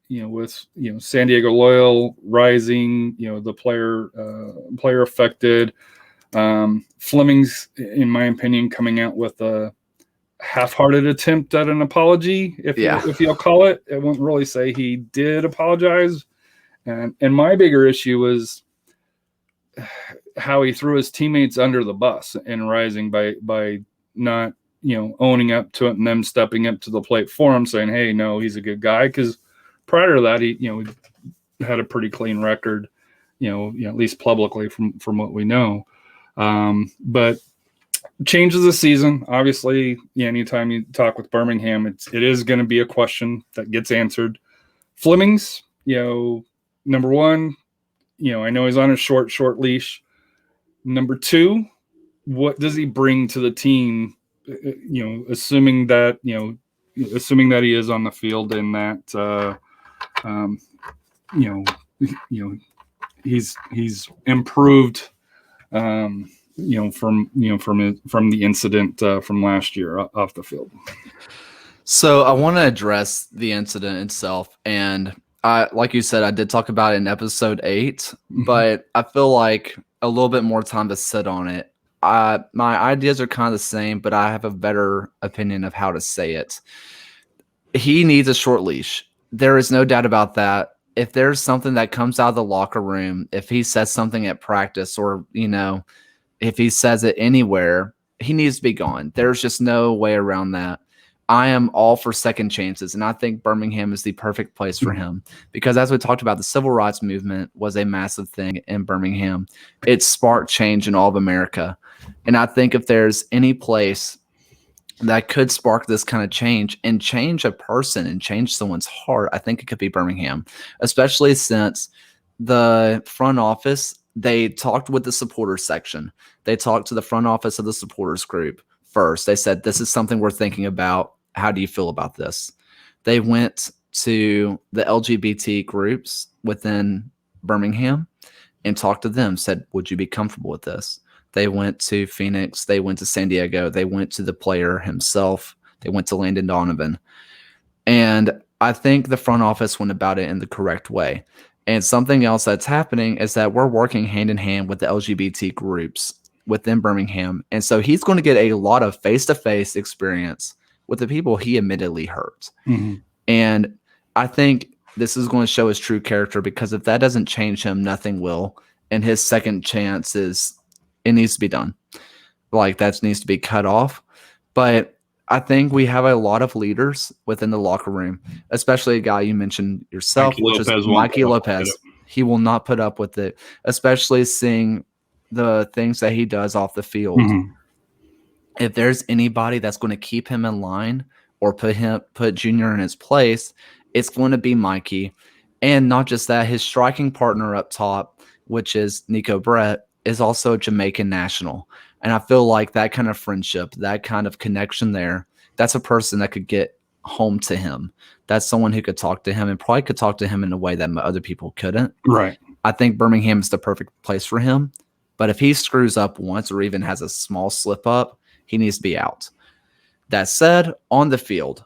with San Diego Loyal rising, the player affected, Fleming's, in my opinion, coming out with a half-hearted attempt at an apology, if you'll call it. I wouldn't really say he did apologize. And my bigger issue was how he threw his teammates under the bus and rising by not owning up to it, and them stepping up to the plate for him, saying, hey, no, he's a good guy. Because prior to that, he had a pretty clean record, at least publicly from what we know. But changes the season. Obviously, anytime you talk with Birmingham, it is going to be a question that gets answered. Fleming's, number one, I know he's on a short leash. Number two, what does he bring to the team? Assuming that he is on the field and that he's improved. From the incident from last year off the field. So I want to address the incident itself, and like you said, I did talk about it in episode 8, but I feel like a little bit more time to sit on it. My ideas are kind of the same, but I have a better opinion of how to say it. He needs a short leash. There is no doubt about that. If there's something that comes out of the locker room, if he says something at practice or, if he says it anywhere, he needs to be gone. There's just no way around that. I am all for second chances, and I think Birmingham is the perfect place for him because, as we talked about, the civil rights movement was a massive thing in Birmingham. It sparked change in all of America, and I think if there's any place that could spark this kind of change and change a person and change someone's heart, I think it could be Birmingham, especially since the front office, they talked with the supporters section. They talked to the front office of the supporters group first. They said, this is something we're thinking about. How do you feel about this? They went to the LGBT groups within Birmingham and talked to them, said, would you be comfortable with this? They went to Phoenix. They went to San Diego. They went to the player himself. They went to Landon Donovan. And I think the front office went about it in the correct way. And something else that's happening is that we're working hand in hand with the LGBT groups within Birmingham. And so he's going to get a lot of face-to-face experience with the people he admittedly hurt. Mm-hmm. And I think this is going to show his true character because if that doesn't change him, nothing will. And his second chance it needs to be done. Like that needs to be cut off. But I think we have a lot of leaders within the locker room, especially a guy you mentioned yourself, which is Mikey Lopez. He will not put up with it, especially seeing the things that he does off the field. Mm-hmm. If there's anybody that's going to keep him in line or put Junior in his place, it's going to be Mikey. And not just that, his striking partner up top, which is Nico Brett, is also a Jamaican national. And I feel like that kind of friendship, that kind of connection there, that's a person that could get home to him. That's someone who could talk to him and probably could talk to him in a way that other people couldn't. Right. I think Birmingham is the perfect place for him. But if he screws up once or even has a small slip up, he needs to be out. That said, on the field,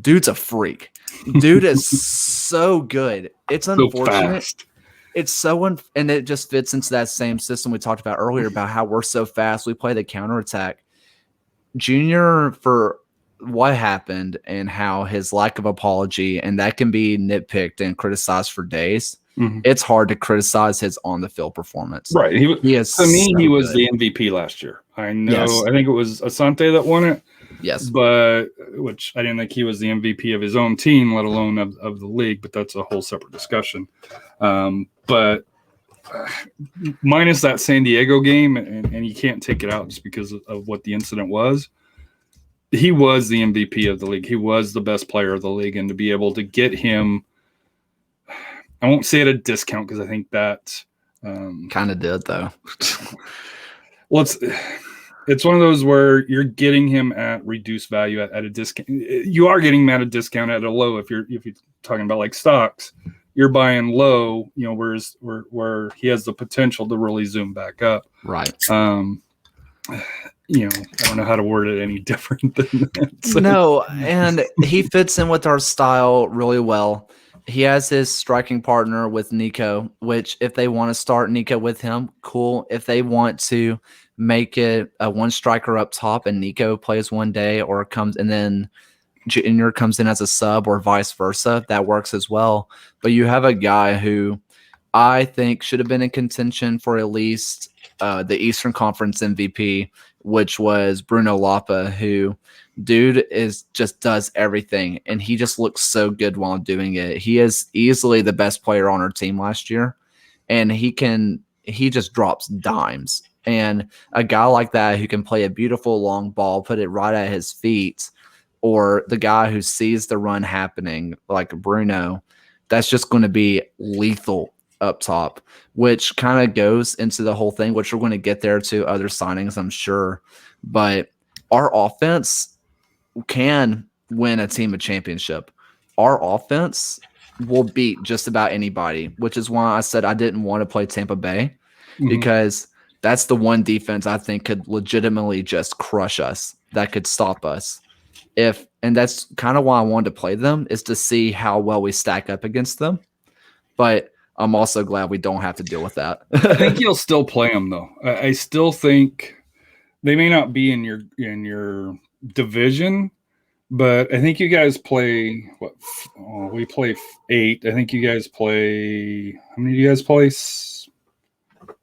dude's a freak. Dude is so good. It's unfortunate. So it's so and it just fits into that same system we talked about earlier about how we're so fast. We play the counterattack. Junior, for what happened and how his lack of apology, and that can be nitpicked and criticized for days. Mm-hmm. It's hard to criticize his on-the-field performance. Right. He was the MVP last year. I know. Yes. I think it was Asante that won it. Yes. But which I didn't think he was the MVP of his own team, let alone of the league. But that's a whole separate discussion. But minus that San Diego game, and you can't take it out just because of what the incident was. He was the MVP of the league. He was the best player of the league. And to be able to get him, I won't say at a discount because I think that kind of did though. Well, it's one of those where you're getting him at reduced value at a discount. You are getting him at a discount at a low. If you're talking about like stocks, you're buying low. Whereas where he has the potential to really zoom back up. Right. I don't know how to word it any different than that. So. No, and he fits in with our style really well. He has his striking partner with Nico, which if they want to start Nico with him, cool. If they want to make it a one striker up top and Nico plays one day or comes and then Junior comes in as a sub or vice versa, that works as well. But you have a guy who I think should have been in contention for at least the Eastern Conference MVP, which was Bruno Lapa, who dude just does everything, and he just looks so good while doing it. He is easily the best player on our team last year, and he just drops dimes And a guy like that who can play a beautiful long ball, put it right at his feet, or the guy who sees the run happening, like Bruno, that's just going to be lethal up top, which kind of goes into the whole thing, which we're going to get there to other signings, I'm sure. But our offense can win a team a championship. Our offense will beat just about anybody, which is why I said I didn't want to play Tampa Bay, because that's the one defense I think could legitimately just crush us, that could stop us. And that's kind of why I wanted to play them, is to see how well we stack up against them. But I'm also glad we don't have to deal with that. I think you'll still play them though. I still think they may not be in your division, but I think you guys play what? We play 8. I think you guys play. How many do you guys play?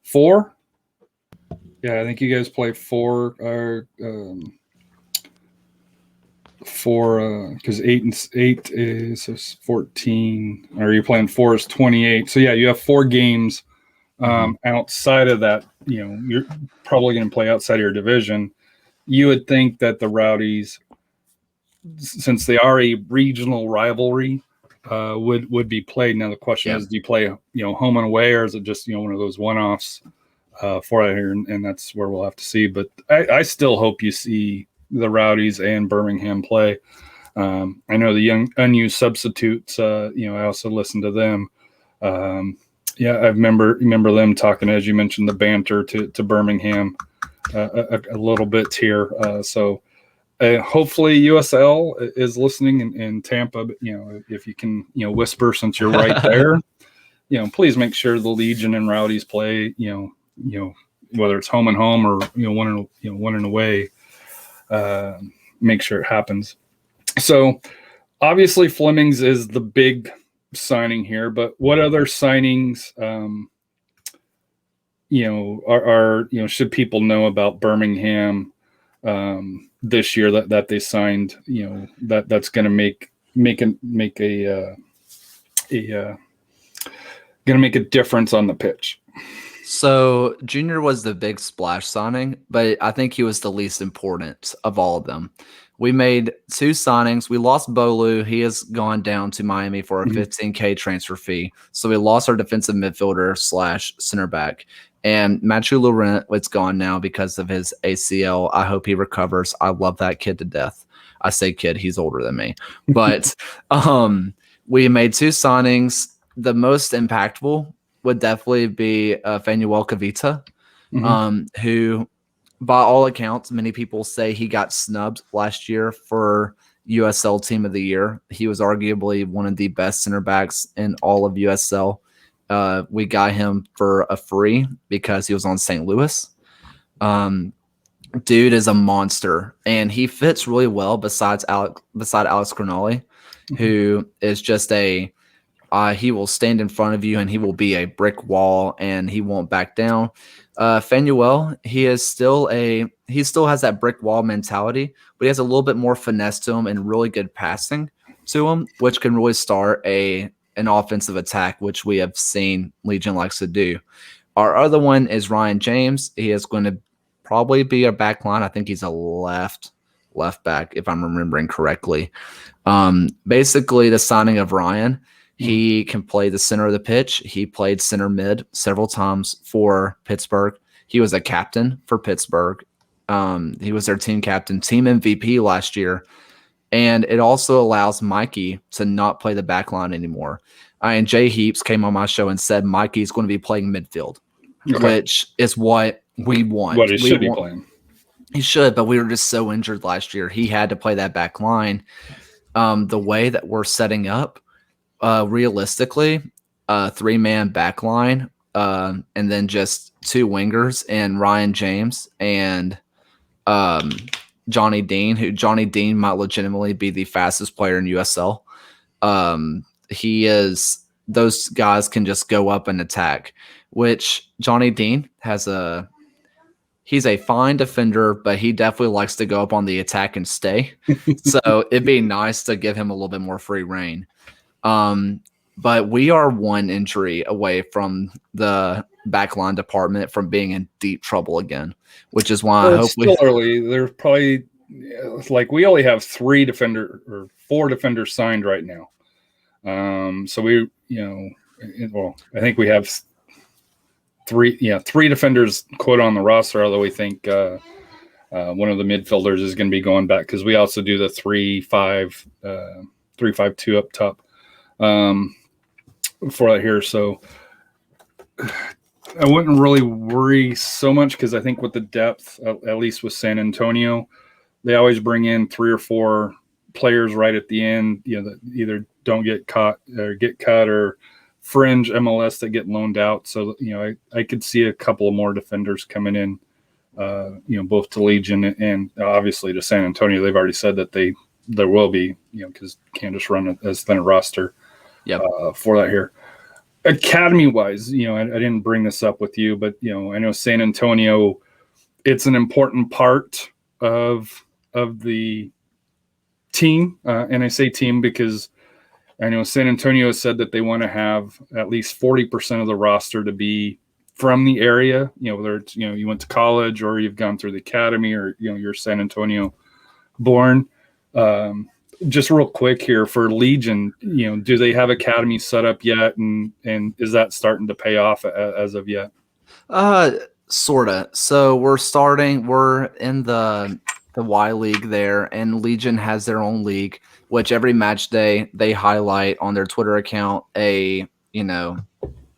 4. Yeah, I think you guys play 4. 4 because 8 is 14. Or you're playing 4 is 28. So yeah, you have 4 games outside of that. You're probably going to play outside of your division. You would think that the Rowdies, since they are a regional rivalry, would be played. Now the question is, do you play home and away, or is it just one of those one-offs for that here? And that's where we'll have to see. But I still hope you see the Rowdies and Birmingham play. I know the young unused substitutes. I also listen to them. I remember them talking, as you mentioned, the banter to Birmingham a little bit here. So hopefully USL is listening in Tampa. But, if you can, whisper, since you're right there, please make sure the Legion and Rowdies play. Whether it's home and home or one and away. Make sure it happens. So obviously Flemings is the big signing here, but what other signings are should people know about Birmingham this year that they signed, that's going to make a difference on the pitch? So Junior was the big splash signing, but I think he was the least important of all of them. We made 2 signings. We lost Bolu. He has gone down to Miami for a $15K transfer fee. So we lost our defensive midfielder / center back. And Mathieu Laurent, it's gone now because of his ACL. I hope he recovers. I love that kid to death. I say kid, he's older than me. But we made 2 signings. The most impactful would definitely be Fanuel Kavita, who, by all accounts, many people say he got snubbed last year for USL Team of the Year. He was arguably one of the best center backs in all of USL. We got him for a free because he was on St. Louis. Dude is a monster, and he fits really well beside Alex Crognoli, who is just he will stand in front of you and he will be a brick wall and he won't back down. Fanuel, he still has that brick wall mentality, but he has a little bit more finesse to him and really good passing to him, which can really start an offensive attack, which we have seen Legion likes to do. Our other one is Ryan James. He is going to probably be a back line. I think he's a left back, if I'm remembering correctly. Basically, the signing of Ryan, he can play the center of the pitch. He played center mid several times for Pittsburgh. He was a captain for Pittsburgh. He was their team captain, team MVP last year. And it also allows Mikey to not play the back line anymore. And Jay Heaps came on my show and said Mikey's going to be playing midfield, which is what we want. What he should be playing. He should, but we were just so injured last year. He had to play that back line. The way that we're setting up, realistically, 3-man back line, and then just 2 wingers and Ryan James and Johnny Dean, who Johnny Dean might legitimately be the fastest player in USL. Those guys can just go up and attack, which Johnny Dean he's a fine defender, but he definitely likes to go up on the attack and stay. So it'd be nice to give him a little bit more free reign. But we are one injury away from the backline department from being in deep trouble again, which is why I Well, hope it's still early. There's probably like we only have 4 defenders signed right now. So we, I think we have 3 defenders quote on the roster, although we think one of the midfielders is going to be going back because we also do the 3-5-2 up top for that here. So I wouldn't really worry so much because I think with the depth, at least with San Antonio, they always bring in 3 or 4 players right at the end, that either don't get caught or get cut or fringe MLS that get loaned out. So, I could see a couple of more defenders coming in, both to Legion and obviously to San Antonio. They've already said that there will be, because can't just run as thin a roster for that here. Academy wise, I didn't bring this up with you, but I know San Antonio, it's an important part of the team, and I say team because I know San Antonio said that they want to have at least 40% of the roster to be from the area. Whether it's you went to college or you've gone through the academy or you're San Antonio born. Just real quick here for Legion, do they have academy set up yet, and is that starting to pay off as of yet? Sorta. So we're in the Y League there, and Legion has their own league, which every match day they highlight on their Twitter account a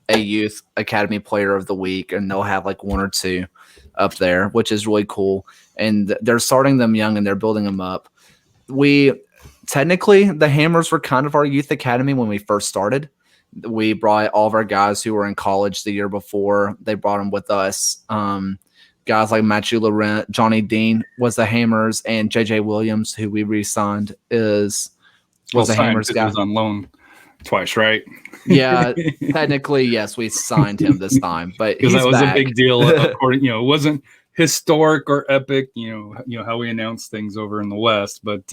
youth academy player of the week, and they'll have like 1 or 2 up there, which is really cool. And they're starting them young and they're building them up. Technically, the Hammers were kind of our youth academy when we first started. We brought all of our guys who were in college the year before. They brought them with us. Guys like Matthew Laurent, Johnny Dean was the Hammers, and JJ Williams, who we re-signed, was the Hammers guy. He was on loan twice, right? Yeah, technically, yes, we signed him this time, but because that was back. a big deal. According, it wasn't historic or epic. How we announce things over in the West, but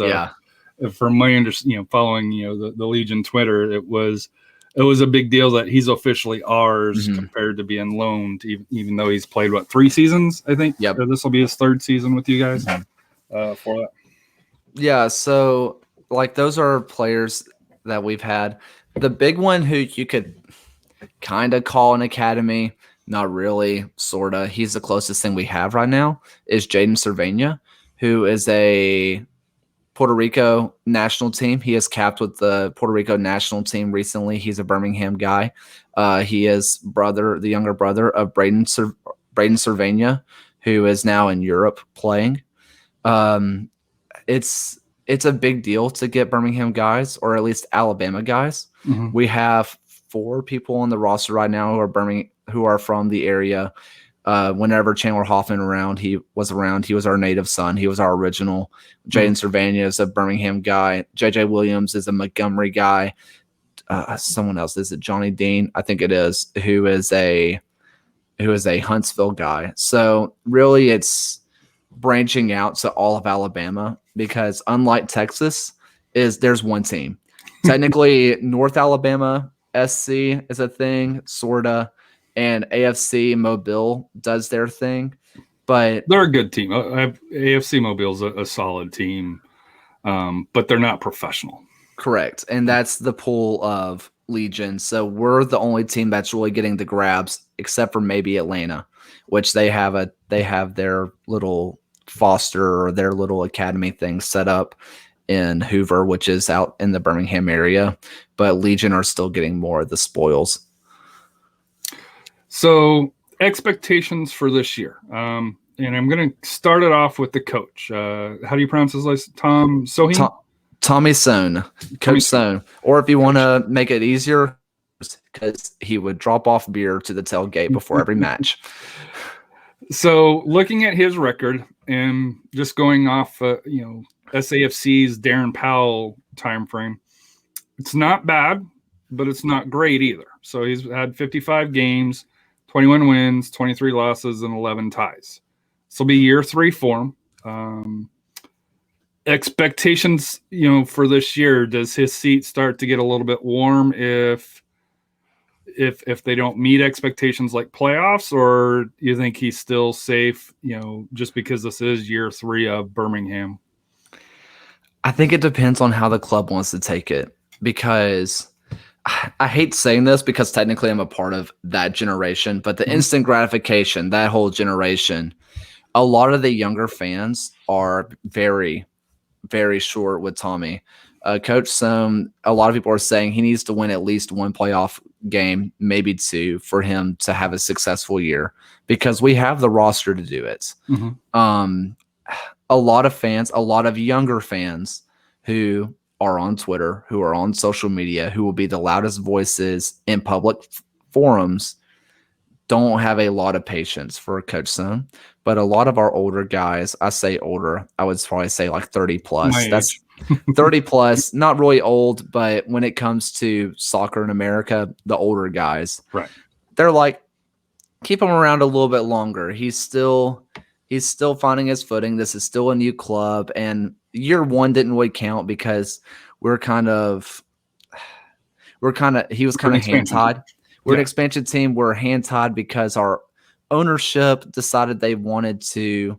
from my understanding, following the Legion Twitter, it was a big deal that he's officially ours compared to being loaned, even though he's played 3 seasons, I think. Yep. This will be his 3rd season with you guys for that. Yeah, so like those are players that we've had. The big one who you could kind of call an academy, not really, sort of. He's the closest thing we have right now is Jaden Cervena, who is a Puerto Rico national team. He is capped with the Puerto Rico national team recently. He's a Birmingham guy. He is the younger brother of Braden Cervena, who is now in Europe playing. It's a big deal to get Birmingham guys, or at least Alabama guys. Mm-hmm. We have 4 people on the roster right now who are from the area. Whenever Chandler Hoffman he was our native son. He was our original. Jaden Cervena is a Birmingham guy. JJ Williams is a Montgomery guy. Someone else, is it Johnny Dean? I think it is, who is a Huntsville guy. So really it's branching out to all of Alabama, because unlike Texas, there's one team. Technically, North Alabama SC is a thing, sorta. And AFC Mobile does their thing, but they're a good team. AFC Mobile's a solid team, but they're not professional. Correct, and that's the pool of Legion. So we're the only team that's really getting the grabs, except for maybe Atlanta, which they have their little foster or their little academy thing set up in Hoover, which is out in the Birmingham area. But Legion are still getting more of the spoils. So expectations for this year, and I'm going to start it off with the coach. How do you pronounce his last? Tom Soheen? Tommy Sohn, Coach Sohn. Or if you want to make it easier, because he would drop off beer to the tailgate before every match. So looking at his record and just going off, SAFC's Darren Powell timeframe, it's not bad, but it's not great either. So he's had 55 games. 21 wins, 23 losses, and 11 ties. This will be year 3 for him. Expectations, for this year, does his seat start to get a little bit warm if if they don't meet expectations like playoffs, or you think he's still safe, just because this is year 3 of Birmingham? I think it depends on how the club wants to take it, because I hate saying this because technically I'm a part of that generation, but the instant gratification, that whole generation, a lot of the younger fans are very, very short with Tommy. Coach Soam, a lot of people are saying he needs to win at least one playoff game, maybe 2, for him to have a successful year, because we have the roster to do it. A lot of fans, a lot of younger fans who are on Twitter, who are on social media, who will be the loudest voices in public forums, don't have a lot of patience for Coach Soam. But a lot of our older guys, I say older, I would probably say like 30 plus. My That's age. 30 plus, not really old, but when it comes to soccer in America, the older guys, Right. they're like, keep him around a little bit longer. He's still finding his footing. This is still a new club, and year 1 didn't really count because he was kind of hand tied. We're an expansion team. We're hand tied because our ownership decided they wanted to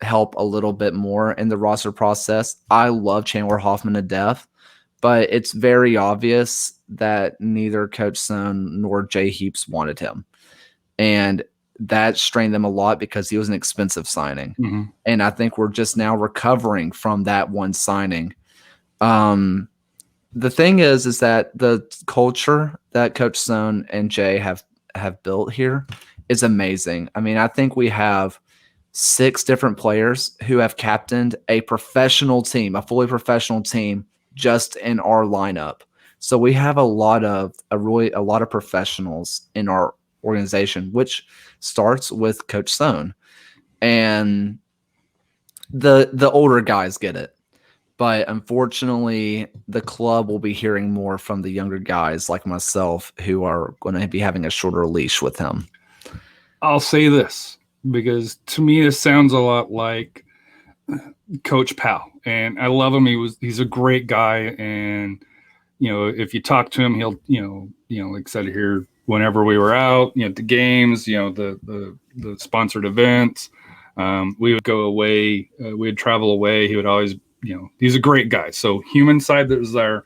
help a little bit more in the roster process. I love Chandler Hoffman to death, but it's very obvious that neither Coach Soam nor Jay Heaps wanted him. And that strained them a lot because he was an expensive signing. And I think we're just now recovering from that one signing. The thing is that the culture that Coach Soam and Jay have built here is amazing. I mean, I think we have 6 different players who have captained a professional team, a fully professional team, just in our lineup. So we have a lot of professionals in our organization, which starts with Coach Soam. And the older guys get it. But unfortunately, the club will be hearing more from the younger guys like myself, who are going to be having a shorter leash with him. I'll say this, because to me this sounds a lot like Coach Powell, and I love him. He's a great guy, and if you talk to him, he'll like I said here, whenever we were out, at the games, the sponsored events, we would go away, we'd travel away. He would always, he's a great guy. So human side that was there,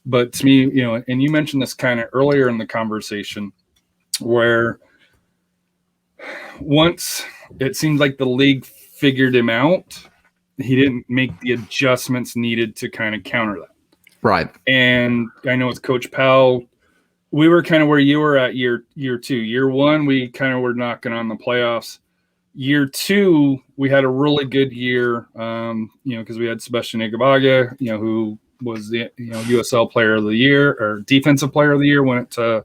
but to me, and you mentioned this kind of earlier in the conversation, where once it seemed like the league figured him out, he didn't make the adjustments needed to kind of counter that. Right. And I know with Coach Powell, we were kind of where you were at year 2. Year 1, we kind of were knocking on the playoffs. Year 2, we had a really good year, because we had Sebastian Igabaga, who was the USL Player of the Year or Defensive Player of the Year, went to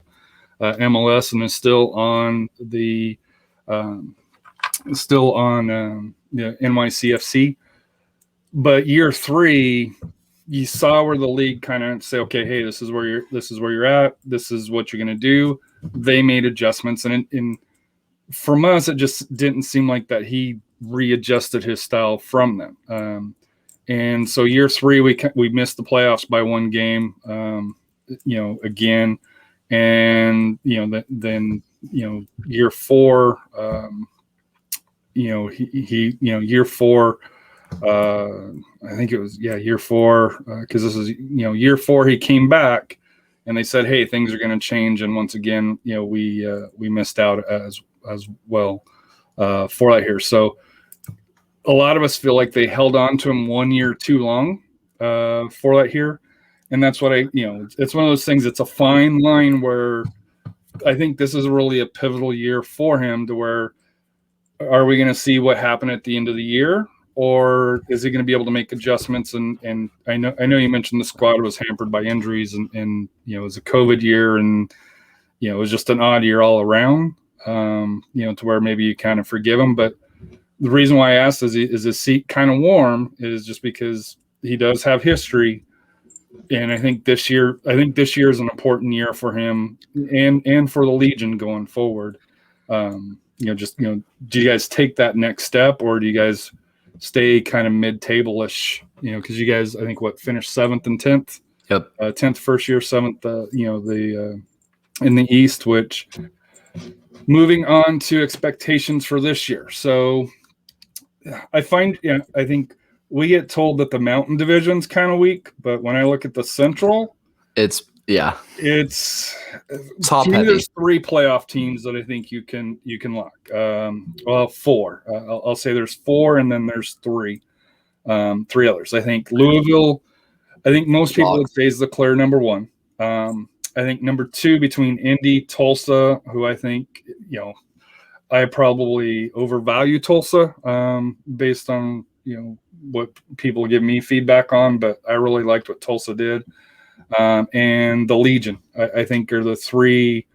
MLS and is still on the NYCFC. But year 3, you saw where the league kind of say, okay, hey, this is where you're at. This is what you're going to do. They made adjustments, and from us, it just didn't seem like that he readjusted his style from them. And so year 3, we missed the playoffs by 1 game, again, and then year 4, year 4. I think it was year 4, because this is year 4 he came back and they said, hey, things are going to change, and once again we missed out as well for that here. So a lot of us feel like they held on to him 1 year too long for that here, and that's what it's one of those things. It's a fine line where I think this is really a pivotal year for him, to where are we going to see what happened at the end of the year, or is he going to be able to make adjustments? And I know you mentioned the squad was hampered by injuries, and it was a COVID year, and it was just an odd year all around, to where maybe you kind of forgive him. But the reason why I asked is his seat kind of warm is just because he does have history. And I think this year is an important year for him and for the Legion going forward. Do you guys take that next step, or do you guys stay kind of mid-table-ish? Because you guys, I think, finished 7th and 10th. Yep. 10th first year, 7th. The in the East, which moving on to expectations for this year. So I think we get told that the Mountain Division's kind of weak, but when I look at the Central, It's it's top to me, heavy. there's 3 playoff teams that I think you can lock. Well, 4. I'll say there's 4, and then there's 3. 3 others. I think Louisville. I think most people would say is the clear number 1. I think number 2 between Indy, Tulsa, who I think I probably overvalue Tulsa based on what people give me feedback on, but I really liked what Tulsa did. And the Legion, I think, are the 3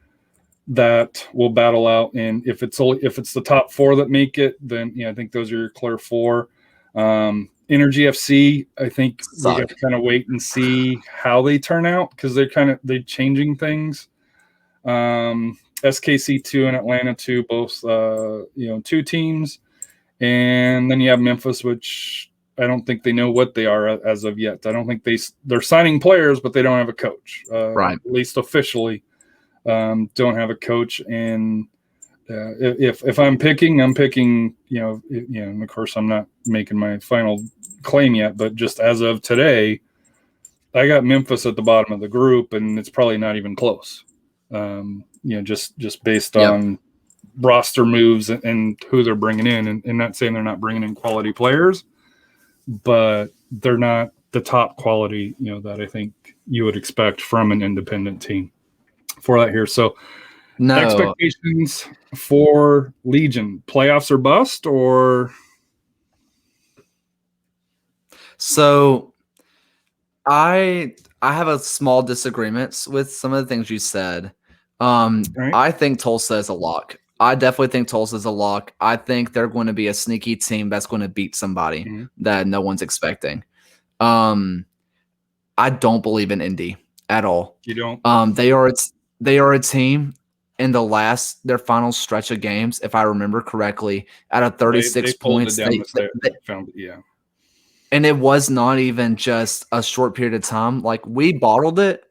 that will battle out. And if it's the top 4 that make it, then I think those are your clear 4. Energy FC, I think we have to kind of wait and see how they turn out because they're changing things. SKC2 and Atlanta 2, both 2 teams, and then you have Memphis, which I don't think they know what they are as of yet. I don't think they're signing players, but they don't have a coach. Right. At least officially, don't have a coach. And if I'm picking, of course, I'm not making my final claim yet, but just as of today, I got Memphis at the bottom of the group, and it's probably not even close. Just based on roster moves and who they're bringing in, and not saying they're not bringing in quality players, but they're not the top quality, that I think you would expect from an independent team for that here. So expectations for Legion, playoffs or bust, or? So I have a small disagreements with some of the things you said. Right. I think Tulsa is a lock. I definitely think Tulsa is a lock. I think they're going to be a sneaky team that's going to beat somebody that no one's expecting. I don't believe in Indy at all. You don't? They are a team in their final stretch of games, if I remember correctly, out of 36 points. And it was not even just a short period of time. Like, we bottled it.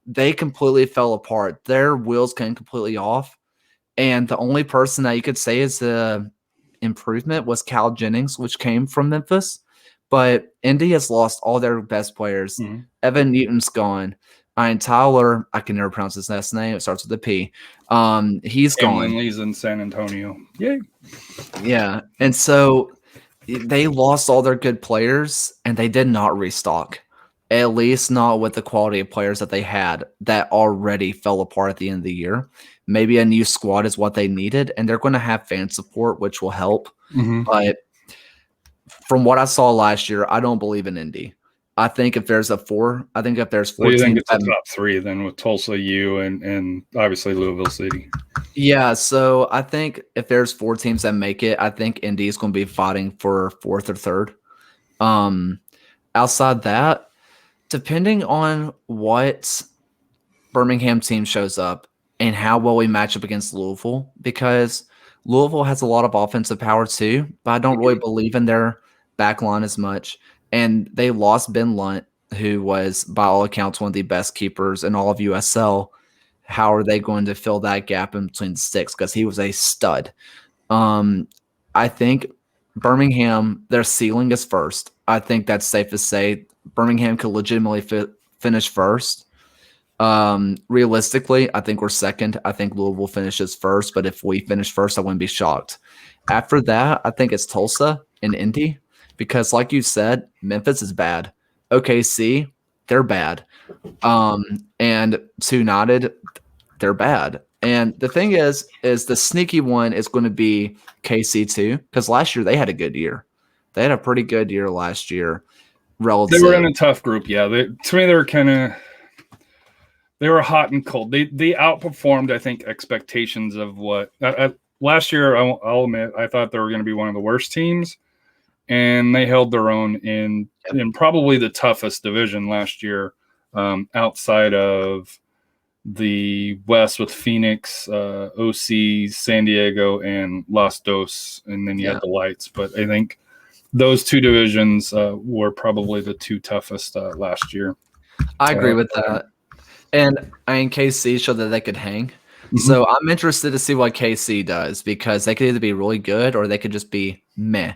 They completely fell apart. Their wheels came completely off. And the only person that you could say is the improvement was Cal Jennings, which came from Memphis. But Indy has lost all their best players. Mm-hmm. Evan Newton's gone. Tyler, I can never pronounce his last name. It starts with a P. He's gone. Lindley's in San Antonio. Yay. Yeah. And so they lost all their good players, and they did not restock. At least not with the quality of players that they had that already fell apart at the end of the year. Maybe a new squad is what they needed, and they're going to have fan support, which will help. Mm-hmm. But from what I saw last year, I don't believe in Indy. I think if there's 4 so teams, you think it's the top 3 then with Tulsa, U, and obviously Louisville City. Yeah, so I think if there's 4 teams that make it, I think Indy is going to be fighting for 4th or 3rd. Outside that, depending on what Birmingham team shows up and how well we match up against Louisville, because Louisville has a lot of offensive power too, but I don't really believe in their back line as much. And they lost Ben Lunt, who was, by all accounts, one of the best keepers in all of USL. How are they going to fill that gap in between the sticks? Because he was a stud. I think Birmingham, their ceiling is 1st. I think that's safe to say. Birmingham could legitimately finish 1st. Realistically, I think we're 2nd. I think Louisville finishes 1st, but if we finish 1st, I wouldn't be shocked. After that, I think it's Tulsa and Indy, because like you said, Memphis is bad. OKC, they're bad. And United, they're bad. And the thing is the sneaky one is going to be KC2, because last year they had a good year. They had a pretty good year last year. Relative. They were in a tough group, yeah. To me, they were hot and cold. They outperformed, I think, expectations of what last year. I'll admit, I thought they were going to be one of the worst teams, and they held their own in probably the toughest division last year, outside of the West with Phoenix, OC, San Diego, and Los Dos, and then you had the Lights. But I think those 2 divisions were probably the 2 toughest last year. I agree with that. And KC showed that they could hang. Mhm. So I'm interested to see what KC does because they could either be really good or they could just be meh.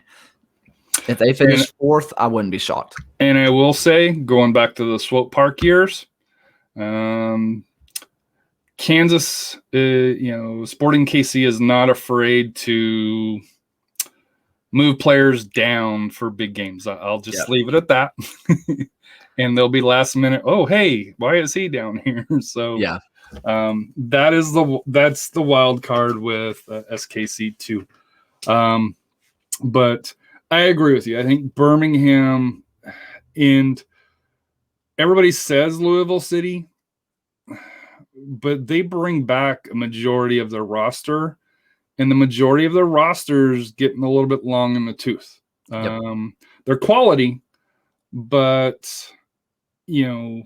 If they finish fourth, I wouldn't be shocked. And I will say, going back to the Swope Park years, Kansas, Sporting KC is not afraid to move players down for big games. I'll just leave it at that. And they'll be last minute. Oh, hey, why is he down here? So that's the wild card with SKC too. But I agree with you. I think Birmingham, and everybody says Louisville City, but they bring back a majority of their roster, and the majority of their rosters getting a little bit long in the tooth. They're quality, but and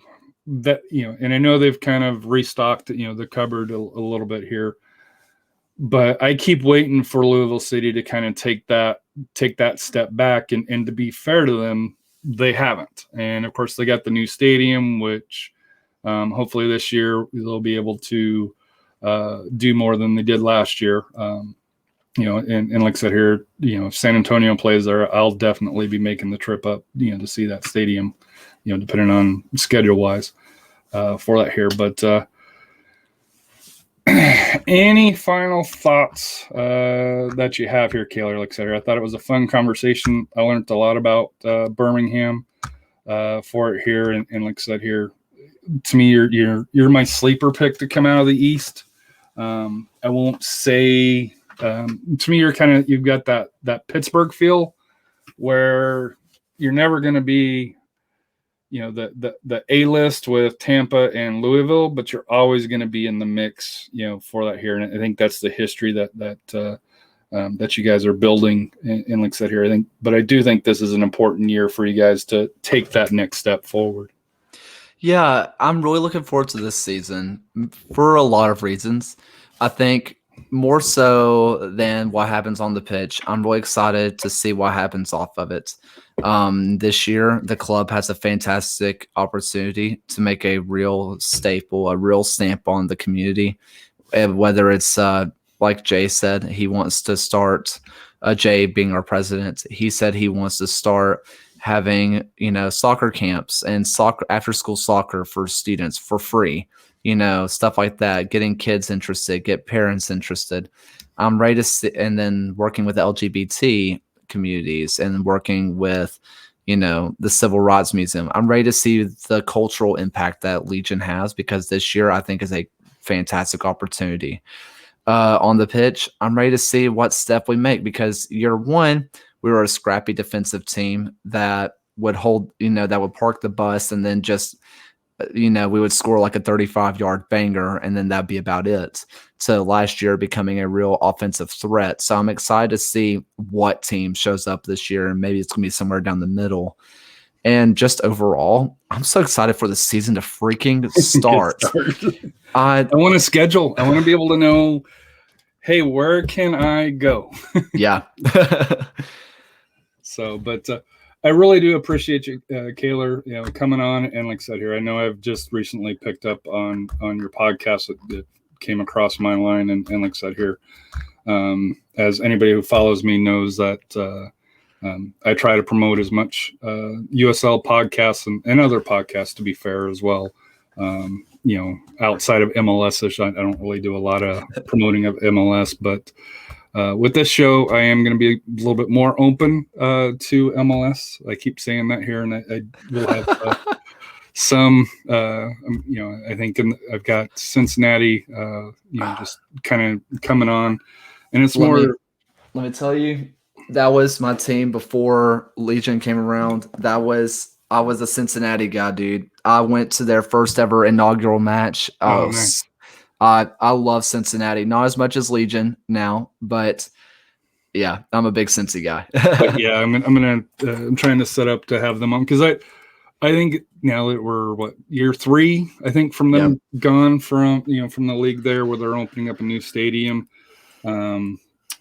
I know they've kind of restocked the cupboard a little bit here, but I keep waiting for Louisville City to kind of take that step back, and to be fair to them, they haven't. And of course, they got the new stadium, which hopefully this year they'll be able to do more than they did last year. And like I said here, if San Antonio plays there, I'll definitely be making the trip up, to see that stadium, depending on schedule wise for that here. But any final thoughts that you have here, Kaylor? Like I said here, I thought it was a fun conversation. I learned a lot about Birmingham for it here, and like I said here, to me, you're my sleeper pick to come out of the East. I won't say. To me, you've got that Pittsburgh feel, where you're never going to be, the A-list with Tampa and Louisville, but you're always going to be in the mix, for that here. And I think that's the history that you guys are building. And like I said here, but I do think this is an important year for you guys to take that next step forward. Yeah, I'm really looking forward to this season for a lot of reasons. I think more so than what happens on the pitch, I'm really excited to see what happens off of it. This year, the club has a fantastic opportunity to make a real staple, a real stamp on the community. And whether it's like Jay said, he wants to start, Jay being our president, he said he wants to start having, soccer camps and after school soccer for students for free, stuff like that, getting kids interested, get parents interested. I'm ready to see, and then working with LGBT communities and working with, the Civil Rights Museum. I'm ready to see the cultural impact that Legion has, because this year I think is a fantastic opportunity. On the pitch, I'm ready to see what step we make, because year one, we were a scrappy defensive team that would hold, that would park the bus and then just, we would score like a 35-yard banger and then that'd be about it. So last year becoming a real offensive threat. So I'm excited to see what team shows up this year, and maybe it's going to be somewhere down the middle. And just overall, I'm so excited for the season to freaking start. I want to schedule. I want to be able to know, hey, where can I go? Yeah. So, but I really do appreciate you, Kaylor, coming on. And like I said here, I know I've just recently picked up on your podcast that came across my line. And like I said here, as anybody who follows me knows that I try to promote as much USL podcasts and other podcasts, to be fair, as well. Outside of MLS, I don't really do a lot of promoting of MLS, but with this show, I am going to be a little bit more open to MLS. I keep saying that here, and I will have some. I think I've got Cincinnati, just kind of coming on, and it's more. Let me tell you, that was my team before Legion came around. I was a Cincinnati guy, dude. I went to their first ever inaugural match. Nice. I love Cincinnati, not as much as Legion now, but yeah, I'm a big Cincy guy. But yeah, I'm trying to set up to have them on, because I think now that we're year 3, I think, from them gone from the league there, where they're opening up a new stadium.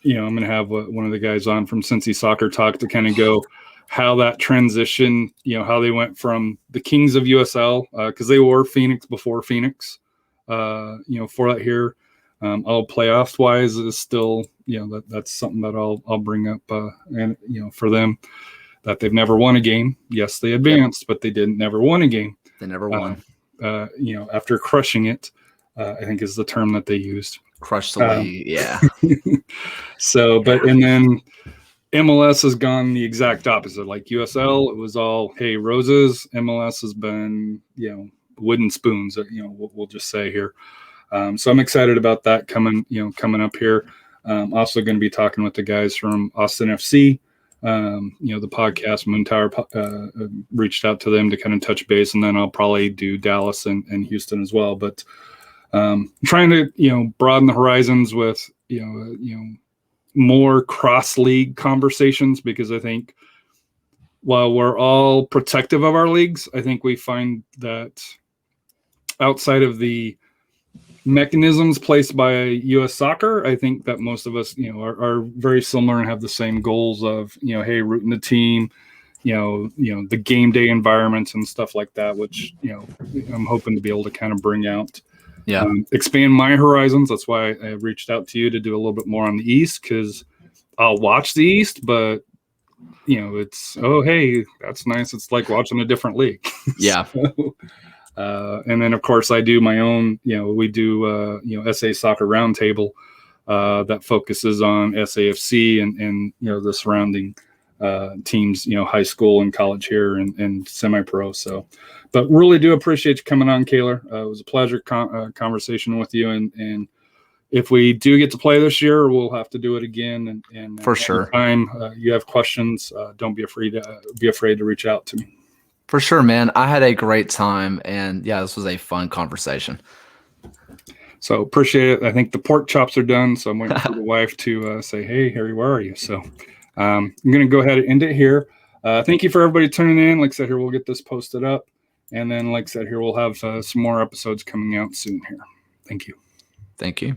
I'm going to have one of the guys on from Cincy Soccer Talk to kind of go how that transition, how they went from the Kings of USL, because they were Phoenix before Phoenix, for that here. All playoffs wise is still, that's something that I'll bring up, and for them, that they've never won a game. Yes, they advanced, but they never won a game. They never won. After crushing it, I think is the term that they used. Crush the league, yeah. So, and then MLS has gone the exact opposite. Like USL, it was all, hey, roses. MLS has been, wooden spoons, we'll just say here. So I'm excited about that coming up here. Also going to be talking with the guys from Austin FC. The podcast, Moontower reached out to them to kind of touch base, and then I'll probably do Dallas and Houston as well. But trying to, broaden the horizons with, more cross-league conversations, because I think while we're all protective of our leagues, I think we find that outside of the mechanisms placed by U.S. soccer, I think that most of us, are very similar and have the same goals of, hey, rooting the team, the game day environments and stuff like that, which, I'm hoping to be able to kind of bring out. Yeah. Expand my horizons. That's why I reached out to you to do a little bit more on the East, because I'll watch the East, but it's, oh, hey, that's nice. It's like watching a different league. Yeah. And then of course I do my own, we do, SA Soccer Roundtable that focuses on SAFC and the surrounding teams, high school and college here and semi-pro. So, but really do appreciate you coming on, Kaylor. It was a pleasure conversation with you. And if we do get to play this year, we'll have to do it again. And for sure, anytime you have questions, don't be afraid to reach out to me. For sure, man. I had a great time, and yeah, this was a fun conversation. So appreciate it. I think the pork chops are done, so I'm waiting for the wife to say, hey, Harry, where are you? So I'm going to go ahead and end it here. Thank you for everybody tuning in. Like I said, here, we'll get this posted up. And then, like I said, here, we'll have some more episodes coming out soon here. Thank you. Thank you.